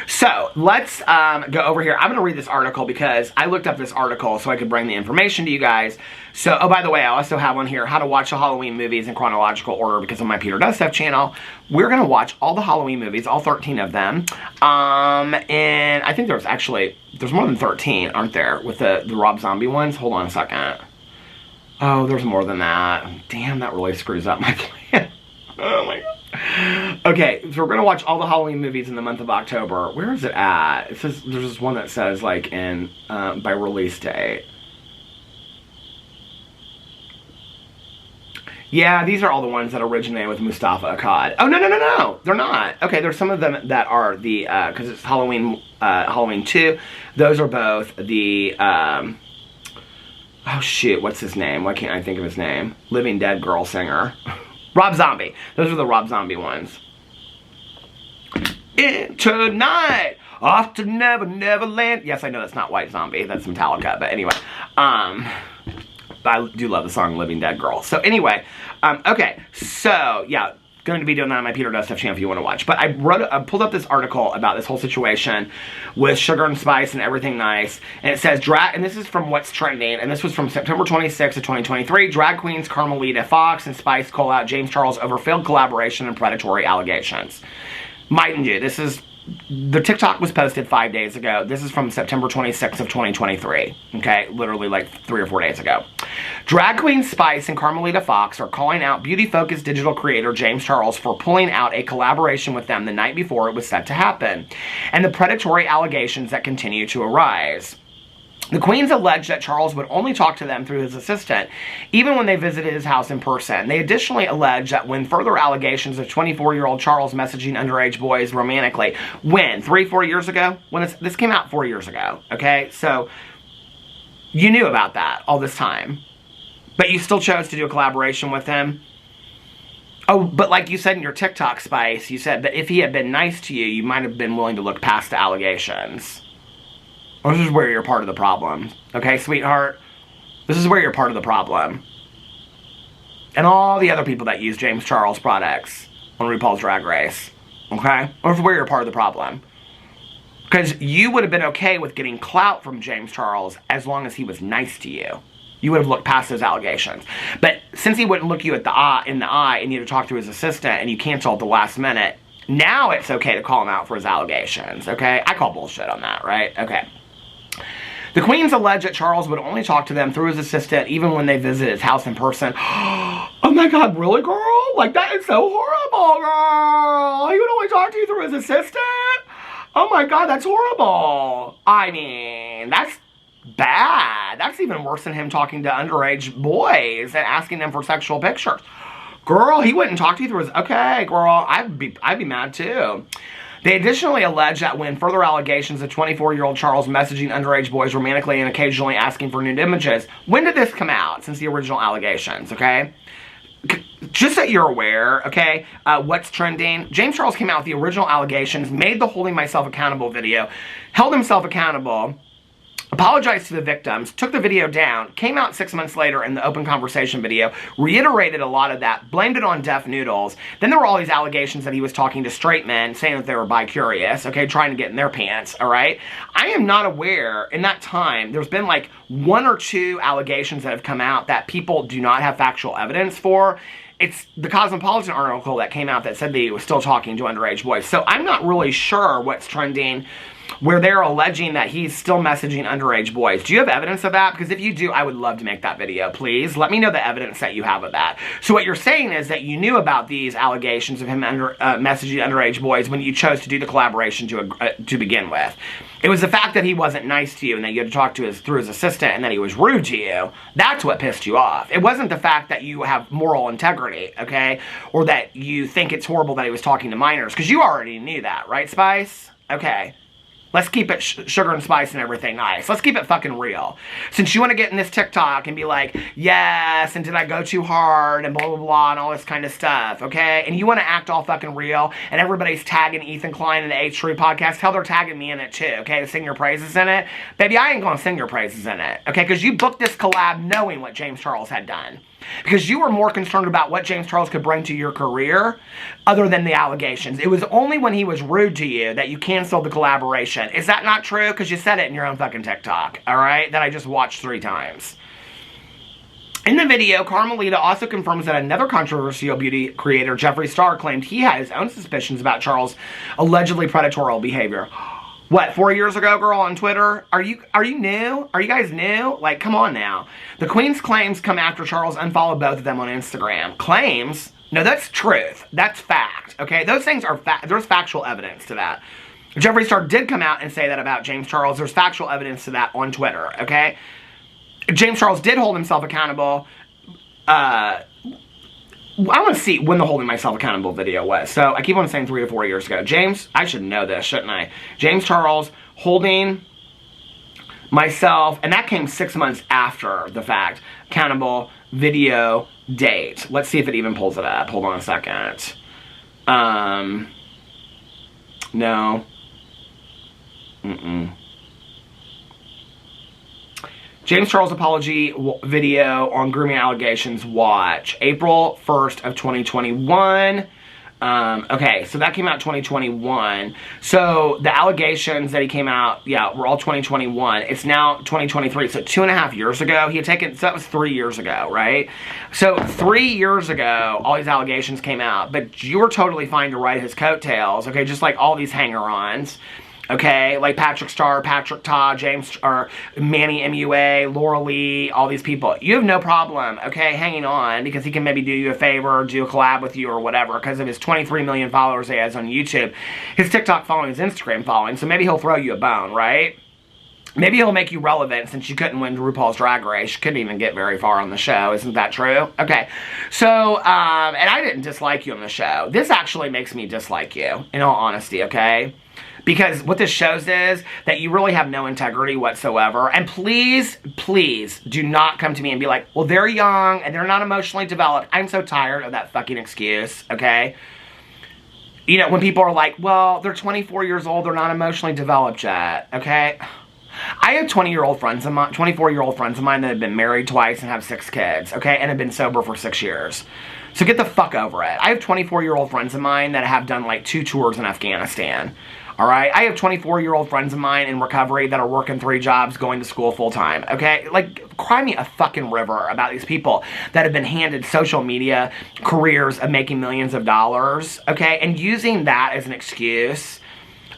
So, let's go over here. I'm going to read this article because I looked up this article so I could bring the information to you guys. So, oh, by the way, I also have on here how to watch the Halloween movies in chronological order because of my Peter Does Stuff channel. We're going to watch all the Halloween movies, all 13 of them. And I think there's more than 13, aren't there, with the Rob Zombie ones? Hold on a second. Oh, there's more than that. Damn, that really screws up my plan. Oh my god. Okay, so we're gonna watch all the Halloween movies in the month of October. Where is it at? It says there's this one that says like in by release date. Yeah, these are all the ones that originate with Mustafa Akkad. Oh no, they're not. Okay, there's some of them that are the because it's Halloween 2. Those are both the oh shoot, what's his name? Why can't I think of his name? Living Dead girl singer. Rob Zombie. Those are the Rob Zombie ones. In tonight, off to Neverland. Yes, I know that's not White Zombie. That's Metallica. But anyway, I do love the song Living Dead Girl. So anyway, okay. So, yeah. Going to be doing that on my Peter Does Stuff channel if you want to watch. But I pulled up this article about this whole situation with Sugar and Spice and everything nice. And it says, and this is from What's Trending, and this was from September 26th of 2023. Drag queens Carmelita Fox and Spice call out James Charles over failed collaboration and predatory allegations. Mind you, this is, the TikTok was posted 5 days ago. This is from September 26th of 2023. Okay, literally like 3 or 4 days ago. Drag queen Spice and Carmelita Fox are calling out beauty-focused digital creator James Charles for pulling out a collaboration with them the night before it was set to happen, and the predatory allegations that continue to arise. The queens allege that Charles would only talk to them through his assistant, even when they visited his house in person. They additionally allege that when further allegations of 24-year-old Charles messaging underage boys romantically, when? 3-4 years ago? This came out 4 years ago, okay? So, you knew about that all this time. But you still chose to do a collaboration with him? Oh, but like you said in your TikTok, Spice, you said that if he had been nice to you, you might have been willing to look past the allegations. This is where you're part of the problem. Okay, sweetheart? This is where you're part of the problem. And all the other people that use James Charles products on RuPaul's Drag Race. Okay? This is where you're part of the problem. Because you would have been okay with getting clout from James Charles as long as he was nice to you. You would have looked past those allegations. But since he wouldn't look you in the eye and you had to talk to his assistant and you canceled at the last minute, now it's okay to call him out for his allegations. Okay? I call bullshit on that, right? Okay. The queens allege that Charles would only talk to them through his assistant even when they visited his house in person. Oh my god, really, girl? Like, that is so horrible, girl. He would only talk to you through his assistant? Oh my god, that's horrible. I mean, that's bad. That's even worse than him talking to underage boys and asking them for sexual pictures. Girl, he wouldn't talk to you through his... Okay, girl, I'd be mad too. They additionally allege that when further allegations of 24-year-old Charles messaging underage boys romantically and occasionally asking for nude images. When did this come out since the original allegations, okay? Just so you're aware, okay, what's trending? James Charles came out with the original allegations, made the Holding Myself Accountable video, held himself accountable, apologized to the victims, took the video down, came out 6 months later in the open conversation video, reiterated a lot of that, blamed it on deaf noodles. Then there were all these allegations that he was talking to straight men, saying that they were bi-curious, okay, trying to get in their pants, all right? I am not aware, in that time, there's been like 1 or 2 allegations that have come out that people do not have factual evidence for. It's the Cosmopolitan article that came out that said that he was still talking to underage boys. So I'm not really sure what's trending. where they're alleging that he's still messaging underage boys. Do you have evidence of that? Because if you do, I would love to make that video, please. Let me know the evidence that you have of that. So what you're saying is that you knew about these allegations of him messaging underage boys when you chose to do the collaboration to begin with. It was the fact that he wasn't nice to you and that you had to talk to through his assistant and that he was rude to you. That's what pissed you off. It wasn't the fact that you have moral integrity, okay? Or that you think it's horrible that he was talking to minors, because you already knew that, right, Spice? Okay. Let's keep it sugar and spice and everything nice. Let's keep it fucking real. Since you want to get in this TikTok and be like, yes, and did I go too hard, and blah, blah, blah, and all this kind of stuff, okay? And you want to act all fucking real, and everybody's tagging Ethan Klein in the H3 podcast. Hell, they're tagging me in it too, okay, to sing your praises in it. Baby, I ain't gonna sing your praises in it, okay? Because you booked this collab knowing what James Charles had done. Because you were more concerned about what James Charles could bring to your career other than the allegations. It was only when he was rude to you that you canceled the collaboration. Is that not true? Because you said it in your own fucking TikTok, alright? That I just watched 3 times. In the video, Carmelita also confirms that another controversial beauty creator, Jeffree Star, claimed he had his own suspicions about Charles' allegedly predatory behavior. What, 4 years ago, girl, on Twitter? Are you new? Are you guys new? Like, come on now. The Queen's claims come after Charles unfollowed both of them on Instagram. Claims? No, that's truth. That's fact, okay? Those things are fact. There's factual evidence to that. Jeffree Star did come out and say that about James Charles. There's factual evidence to that on Twitter, okay? James Charles did hold himself accountable. I want to see when the holding myself accountable video was. So, I keep on saying 3 to 4 years ago. James, I should know this, shouldn't I? James Charles holding myself, and that came 6 months after the fact, accountable video date. Let's see if it even pulls it up. Hold on a second. No. James Charles apology video on grooming allegations, watch. April 1st of 2021. Okay, so that came out 2021. So the allegations that he came out, yeah, were all 2021. It's now 2023, so 2.5 years ago. He had taken, so that was 3 years ago, right? So 3 years ago, all these allegations came out, but you were totally fine to ride his coattails, okay, just like all these hanger-ons. Okay, like Patrick Star, Patrick Todd, James, or Manny MUA, Laura Lee, all these people. You have no problem, okay, hanging on because he can maybe do you a favor, do a collab with you or whatever because of his 23 million followers he has on YouTube, his TikTok following, his Instagram following, so maybe he'll throw you a bone, right? Maybe he'll make you relevant since you couldn't win RuPaul's Drag Race. You couldn't even get very far on the show. Isn't that true? Okay. So, and I didn't dislike you on the show. This actually makes me dislike you, in all honesty, okay? Because what this shows is that you really have no integrity whatsoever. And please, please do not come to me and be like, well, they're young and they're not emotionally developed. I'm so tired of that fucking excuse, okay? You know, when people are like, well, they're 24 years old, they're not emotionally developed yet, okay? I have 20-year-old friends of mine, 24-year-old friends of mine that have been married twice and have 6 kids, okay? And have been sober for 6 years. So get the fuck over it. I have 24-year-old friends of mine that have done like 2 tours in Afghanistan. Alright? I have 24-year-old friends of mine in recovery that are working 3 jobs, going to school full-time. Okay? Like, cry me a fucking river about these people that have been handed social media careers of making millions of dollars. Okay? And using that as an excuse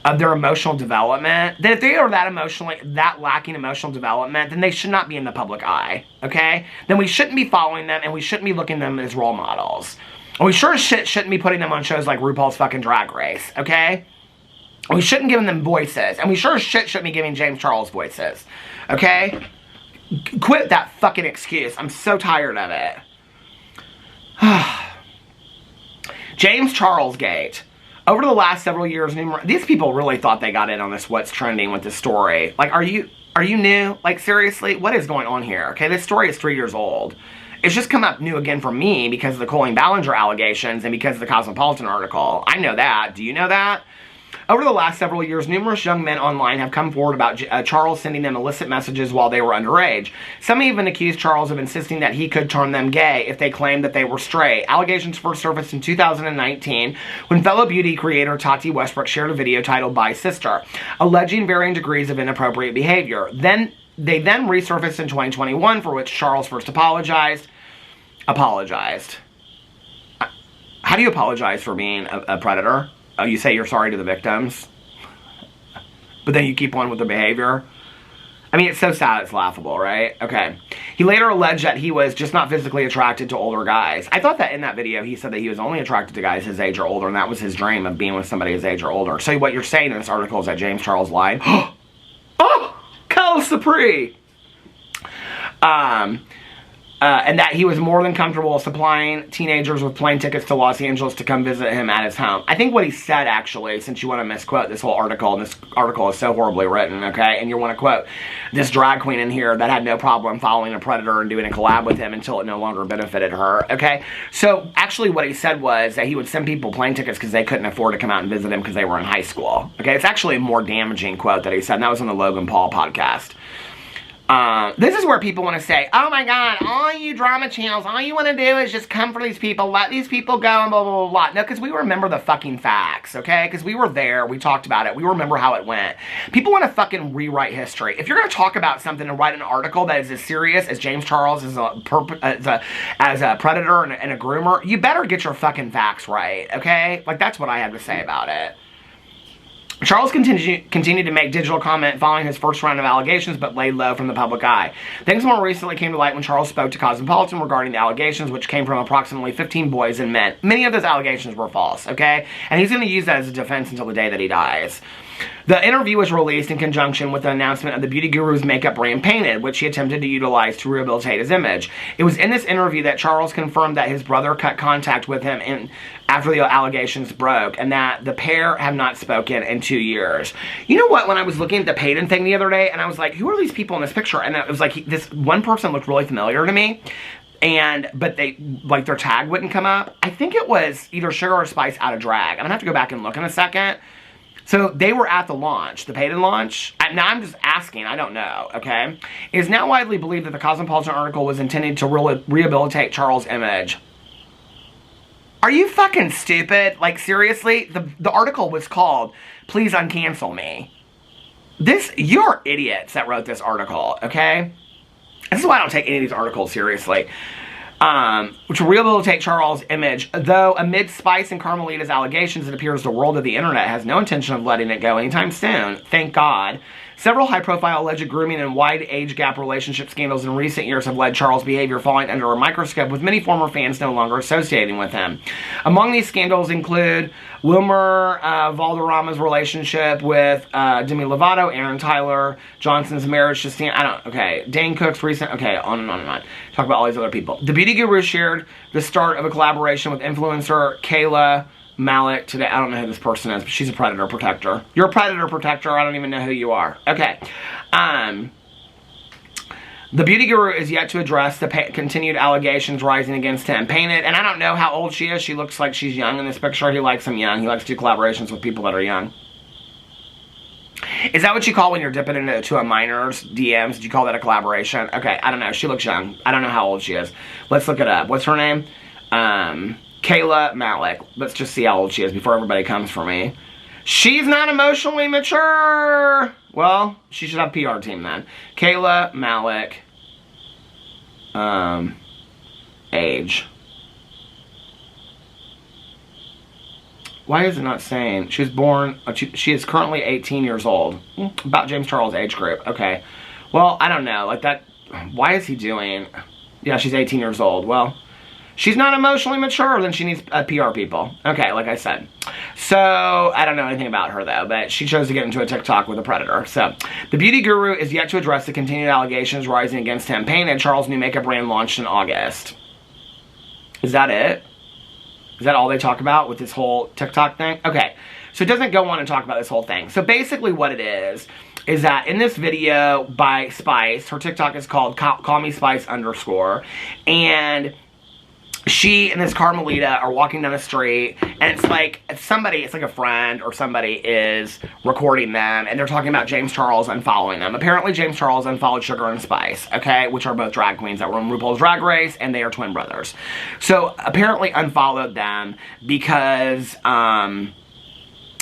of their emotional development. That if they are that lacking emotional development, then they should not be in the public eye. Okay? Then we shouldn't be following them and we shouldn't be looking at them as role models. And we sure as shit shouldn't be putting them on shows like RuPaul's fucking Drag Race. Okay? We shouldn't give them voices. And we sure as shit shouldn't be giving James Charles voices. Okay? Quit that fucking excuse. I'm so tired of it. James Charles Gate. Over the last several years, these people really thought they got in on this what's trending with this story. Like, are you new? Like, seriously? What is going on here? Okay, this story is 3 years old. It's just come up new again for me because of the Colleen Ballinger allegations and because of the Cosmopolitan article. I know that. Do you know that? Over the last several years, numerous young men online have come forward about Charles sending them illicit messages while they were underage. Some even accused Charles of insisting that he could turn them gay if they claimed that they were straight. Allegations first surfaced in 2019 when fellow beauty creator Tati Westbrook shared a video titled "By Sister," alleging varying degrees of inappropriate behavior. They then resurfaced in 2021, for which Charles first apologized. How do you apologize for being a predator? Oh, you say you're sorry to the victims? but then you keep on with the behavior. I mean, it's so sad, it's laughable, right? Okay. He later alleged that he was just not physically attracted to older guys. I thought that in that video, he said that he was only attracted to guys his age or older, and that was his dream of being with somebody his age or older. So what you're saying in this article is that James Charles lied. Oh! Cal Supri! And that he was more than comfortable supplying teenagers with plane tickets to Los Angeles to come visit him at his home. I think what he said, actually, since you want to misquote this whole article, and this article is so horribly written, okay, and you want to quote this drag queen in here that had no problem following a predator and doing a collab with him until it no longer benefited her, okay? So, actually, what he said was that he would send people plane tickets because they couldn't afford to come out and visit him because they were in high school, okay? It's actually a more damaging quote that he said, and that was on the Logan Paul podcast. This is where people want to say, oh my god, all you drama channels, all you want to do is just come for these people, let these people go, and blah, blah, blah, blah. No, because we remember the fucking facts, okay? Because we were there, we talked about it, we remember how it went. People want to fucking rewrite history. If you're going to talk about something and write an article that is as serious as James Charles as a predator and a groomer, you better get your fucking facts right, okay? Like, that's what I have to say about it. Charles continued to make digital comment following his first round of allegations, but laid low from the public eye. Things more recently came to light when Charles spoke to Cosmopolitan regarding the allegations, which came from approximately 15 boys and men. Many of those allegations were false, okay? And he's going to use that as a defense until the day that he dies. The interview was released in conjunction with the announcement of the beauty guru's makeup brand Painted, which he attempted to utilize to rehabilitate his image. It was in this interview that Charles confirmed that his brother cut contact with him after the allegations broke, and that the pair have not spoken in 2 years. You know what? When I was looking at the Painted thing the other day, and I was like, who are these people in this picture? And it was like, this one person looked really familiar to me. But they, like, their tag wouldn't come up. I think it was either Sugar or Spice out of drag. I'm gonna have to go back and look in a second. So they were at the launch, the Painted launch. Now I'm just asking, I don't know, okay? It is now widely believed that the Cosmopolitan article was intended to rehabilitate Charles' image. Are you fucking stupid? Like, seriously? The article was called, Please Uncancel Me. You're idiots that wrote this article, okay? This is why I don't take any of these articles seriously. Which will rehabilitate Charles' image, though amid Spice and Carmelita's allegations, it appears the world of the internet has no intention of letting it go anytime soon. Thank God. Several high-profile alleged grooming and wide age gap relationship scandals in recent years have led Charles' behavior falling under a microscope, with many former fans no longer associating with him. Among these scandals include Wilmer Valderrama's relationship with Demi Lovato, Aaron Tyler Johnson's marriage to Dane Cook's recent, on and on and on. Talk about all these other people. The beauty guru shared the start of a collaboration with influencer Kayla Malik today. I don't know who this person is, but she's a predator protector. You're a predator protector. I don't even know who you are. Okay. The beauty guru is yet to address the continued allegations rising against him. Painted, and I don't know how old she is. She looks like she's young in this picture. He likes them young. He likes to do collaborations with people that are young. Is that what you call when you're dipping into a minor's DMs? Did you call that a collaboration? Okay, I don't know. She looks young. I don't know how old she is. Let's look it up. What's her name? Kayla Malik. Let's just see how old she is before everybody comes for me. She's not emotionally mature. Well, she should have a PR team then. Kayla Malik. Age. Why is it not saying? She was born, she is currently 18 years old. About James Charles' age group. Okay. Well, I don't know. Like that, why is he doing? Yeah, she's 18 years old. Well, she's not emotionally mature, then she needs PR people. Okay, like I said. So, I don't know anything about her though, but she chose to get into a TikTok with a predator. So, the beauty guru is yet to address the continued allegations rising against him. Painted, Charles' new makeup brand launched in August. Is that it? Is that all they talk about with this whole TikTok thing? Okay, so it doesn't go on and talk about this whole thing. So basically what it is that in this video by Spice, her TikTok is called Call Me Spice _, and she and this Carmelita are walking down the street, and it's like a friend or somebody is recording them, and they're talking about James Charles unfollowing them. Apparently James Charles unfollowed Sugar and Spice, okay, which are both drag queens that were on RuPaul's Drag Race, and they are twin brothers. So apparently unfollowed them because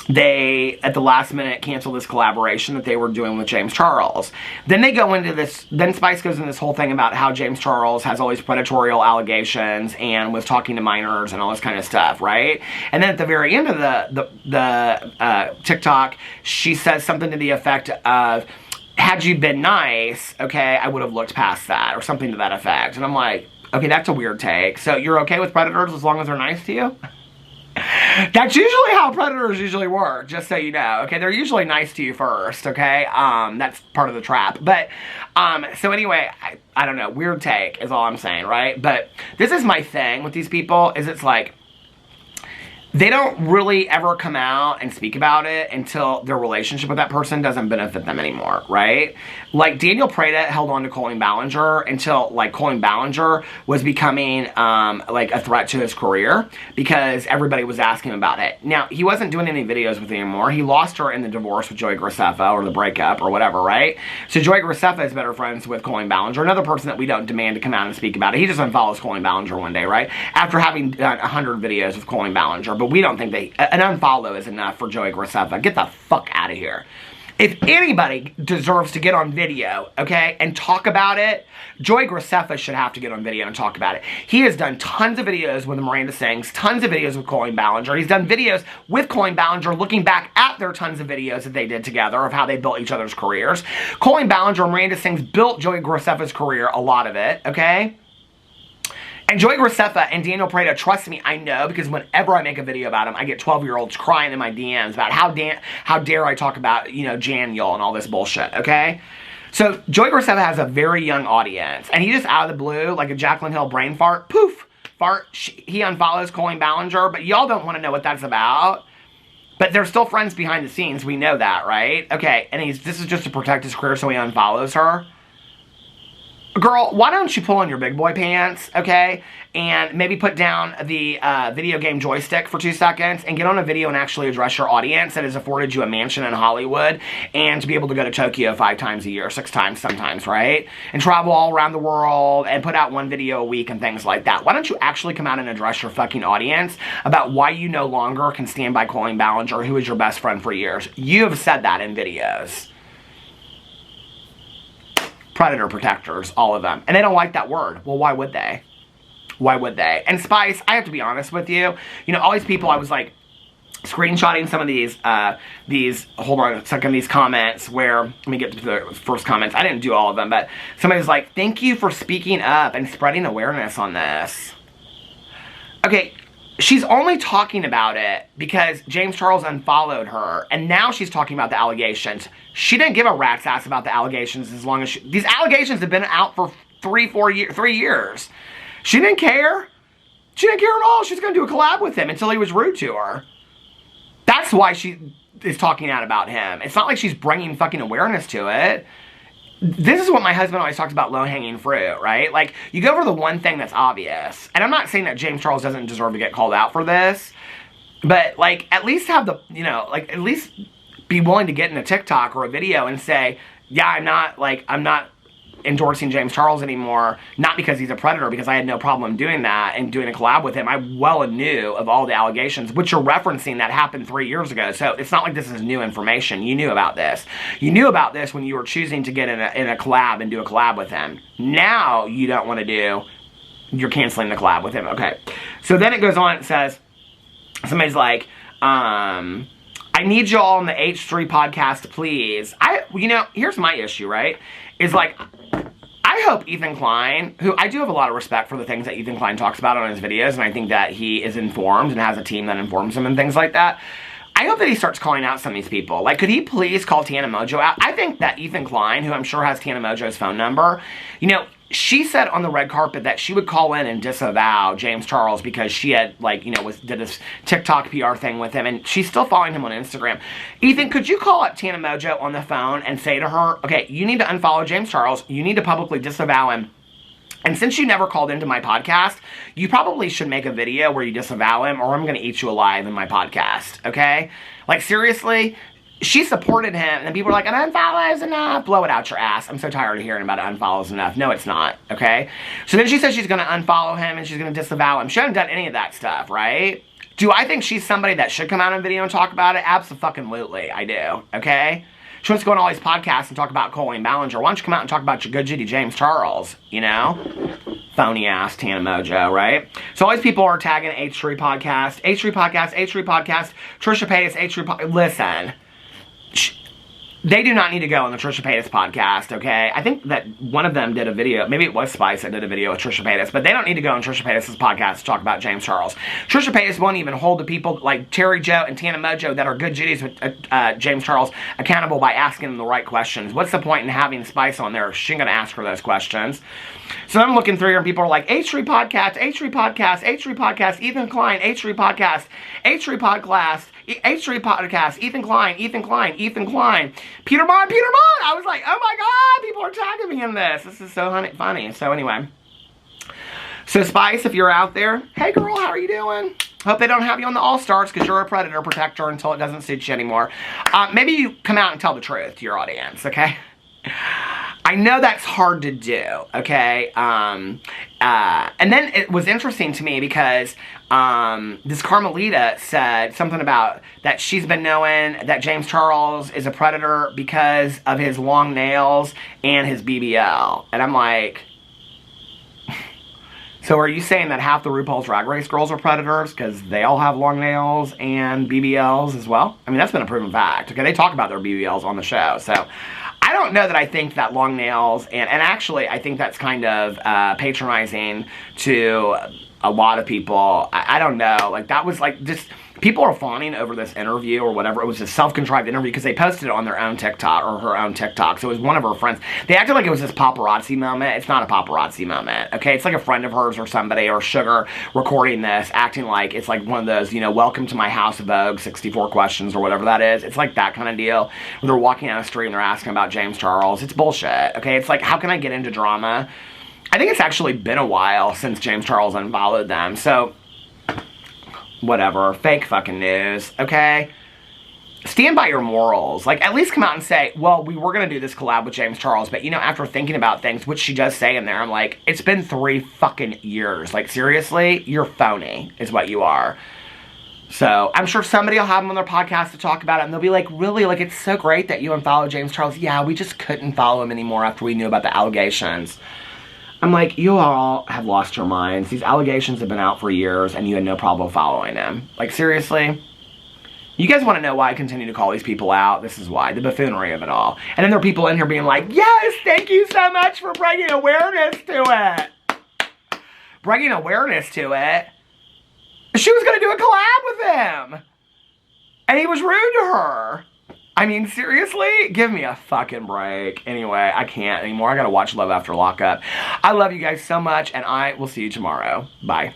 they, at the last minute, canceled this collaboration that they were doing with James Charles. Then they go into this, then Spice goes into this whole thing about how James Charles has all these predatory allegations and was talking to minors and all this kind of stuff, right? And then at the very end of the TikTok, she says something to the effect of, had you been nice, okay, I would have looked past that, or something to that effect. And I'm like, okay, that's a weird take. So you're okay with predators as long as they're nice to you? That's usually how predators usually work, just so you know, okay? They're usually nice to you first, okay? That's part of the trap. But, so anyway, I don't know, weird take is all I'm saying, right? But this is my thing with these people, is it's like, they don't really ever come out and speak about it until their relationship with that person doesn't benefit them anymore, right? Like, Daniel Prada held on to Colleen Ballinger until, like, Colleen Ballinger was becoming, like, a threat to his career because everybody was asking him about it. Now, he wasn't doing any videos with her anymore. He lost her in the divorce with Joey Graceffa, or the breakup, or whatever, right? So Joey Graceffa is better friends with Colleen Ballinger, another person that we don't demand to come out and speak about it. He just unfollows Colleen Ballinger one day, right? After having done 100 videos with Colleen Ballinger. But we don't think an unfollow is enough for Joey Graceffa. Get the fuck out of here. If anybody deserves to get on video, okay, and talk about it, Joey Graceffa should have to get on video and talk about it. He has done tons of videos with Miranda Sings, tons of videos with Colleen Ballinger. He's done videos with Colleen Ballinger looking back at their tons of videos that they did together of how they built each other's careers. Colleen Ballinger and Miranda Sings built Joey Graceffa's career, a lot of it, okay? And Joey Graceffa and Daniel Prada, trust me, I know, because whenever I make a video about him, I get 12-year-olds crying in my DMs about how dare I talk about, you know, Janiel and all this bullshit, okay? So, Joey Graceffa has a very young audience, and he just out of the blue, like a Jaclyn Hill brain fart, poof, he unfollows Colleen Ballinger, but y'all don't want to know what that's about. But they're still friends behind the scenes, we know that, right? Okay, and this is just to protect his career, so he unfollows her. Girl, why don't you pull on your big boy pants, okay? And maybe put down the video game joystick for 2 seconds and get on a video and actually address your audience that has afforded you a mansion in Hollywood and to be able to go to Tokyo 5 times a year, 6 times sometimes, right? And travel all around the world and put out 1 video a week and things like that. Why don't you actually come out and address your fucking audience about why you no longer can stand by Colleen Ballinger, who was your best friend for years? You have said that in videos. Predator protectors, all of them. And they don't like that word. Well, why would they? Why would they? And Spice, I have to be honest with you. You know, all these people, I was like screenshotting some of these, hold on a second, these comments where, let me get to the first comments. I didn't do all of them, but somebody's like, thank you for speaking up and spreading awareness on this. Okay, she's only talking about it because James Charles unfollowed her, and now she's talking about the allegations. She didn't give a rat's ass about the allegations as long as these allegations have been out for 3 years. She didn't care. She didn't care at all. She's going to do a collab with him until he was rude to her. That's why she is talking out about him. It's not like she's bringing fucking awareness to it. This is what my husband always talks about, low-hanging fruit, right? Like, you go for the one thing that's obvious. And I'm not saying that James Charles doesn't deserve to get called out for this, but, like, at least have the, you know, like, at least be willing to get in a TikTok or a video and say, yeah, I'm not endorsing James Charles anymore, not because he's a predator, because I had no problem doing that and doing a collab with him. I well knew of all the allegations, which you're referencing that happened 3 years ago. So it's not like this is new information. You knew about this. You knew about this when you were choosing to get in a collab and do a collab with him. Now you don't want to do, you're canceling the collab with him. Okay. So then it goes on, it says, somebody's like, I need you all on the H3 podcast, please. You know, here's my issue, right? Is like, I hope Ethan Klein, who I do have a lot of respect for the things that Ethan Klein talks about on his videos, and I think that he is informed and has a team that informs him and things like that. I hope that he starts calling out some of these people. Like, could he please call Tana Mongeau out? I think that Ethan Klein, who I'm sure has Tana Mongeau's phone number, you know, she said on the red carpet that she would call in and disavow James Charles because she had, like, you know, did this TikTok PR thing with him, and she's still following him on Instagram. Ethan, could you call up Tana Mongeau on the phone and say to her, okay, you need to unfollow James Charles, you need to publicly disavow him, and since you never called into my podcast, you probably should make a video where you disavow him, or I'm going to eat you alive in my podcast, okay? Like, seriously? She supported him, and then people were like, an unfollow is enough. Blow it out your ass. I'm so tired of hearing about it. Unfollow is enough. No, it's not, okay? So then she says she's going to unfollow him, and she's going to disavow him. She hasn't done any of that stuff, right? Do I think she's somebody that should come out on video and talk about it? Absolutely, I do, okay? She wants to go on all these podcasts and talk about Colleen Ballinger. Why don't you come out and talk about your good Judy James Charles, you know? Phony ass Tana Mojo, right? So all these people are tagging H3 Podcast, H3 Podcast, H3 Podcast, Trisha Paytas, H3 Podcast. Listen, they do not need to go on the Trisha Paytas podcast, okay? I think that one of them did a video, maybe it was Spice that did a video with Trisha Paytas, but they don't need to go on Trisha Paytas' podcast to talk about James Charles. Trisha Paytas won't even hold the people like Terry Joe and Tana Mojo that are good Judies with James Charles accountable by asking them the right questions. What's the point in having Spice on there if she ain't gonna ask her those questions? So I'm looking through here and people are like, H3 Podcast, H3 Podcast, H3 Podcast, Ethan Klein, H3 Podcast, H3 Podcast, H3 Podcast, Ethan Klein, Ethan Klein, Ethan Klein, Peter Monn, Peter Monn! I was like, oh my god, people are tagging me in this. This is so funny. So anyway. So Spice, if you're out there, hey girl, how are you doing? Hope they don't have you on the All-Stars because you're a predator protector until it doesn't suit you anymore. Maybe you come out and tell the truth to your audience, okay? I know that's hard to do, okay? And then it was interesting to me because this Carmelita said something about that she's been knowing that James Charles is a predator because of his long nails and his BBL. And I'm like, so are you saying that half the RuPaul's Drag Race girls are predators because they all have long nails and BBLs as well? I mean, that's been a proven fact, okay? They talk about their BBLs on the show, so I don't know that I think that long nails, and actually I think that's kind of patronizing to a lot of people. I don't know, like that was like just, people are fawning over this interview or whatever. It was a self-contrived interview because they posted it on their own TikTok or her own TikTok. So it was one of her friends. They acted like it was this paparazzi moment. It's not a paparazzi moment, okay? It's like a friend of hers or somebody or Sugar recording this, acting like it's like one of those, you know, welcome to my house of Vogue, 64 questions or whatever that is. It's like that kind of deal where they're walking down the street and they're asking about James Charles. It's bullshit, okay? It's like, how can I get into drama? I think it's actually been a while since James Charles unfollowed them, so whatever, fake fucking news, okay? Stand by your morals. Like, at least come out and say, well, we were going to do this collab with James Charles, but, you know, after thinking about things, which she does say in there, I'm like, it's been 3 fucking years. Like, seriously? You're phony, is what you are. So, I'm sure somebody will have them on their podcast to talk about it, and they'll be like, really? Like, it's so great that you unfollowed James Charles. Yeah, we just couldn't follow him anymore after we knew about the allegations. I'm like, you all have lost your minds. These allegations have been out for years and you had no problem following them. Like, seriously? You guys want to know why I continue to call these people out? This is why. The buffoonery of it all. And then there are people in here being like, yes, thank you so much for bringing awareness to it. Bringing awareness to it? She was going to do a collab with him. And he was rude to her. I mean, seriously? Give me a fucking break. Anyway, I can't anymore. I gotta watch Love After Lockup. I love you guys so much, and I will see you tomorrow. Bye.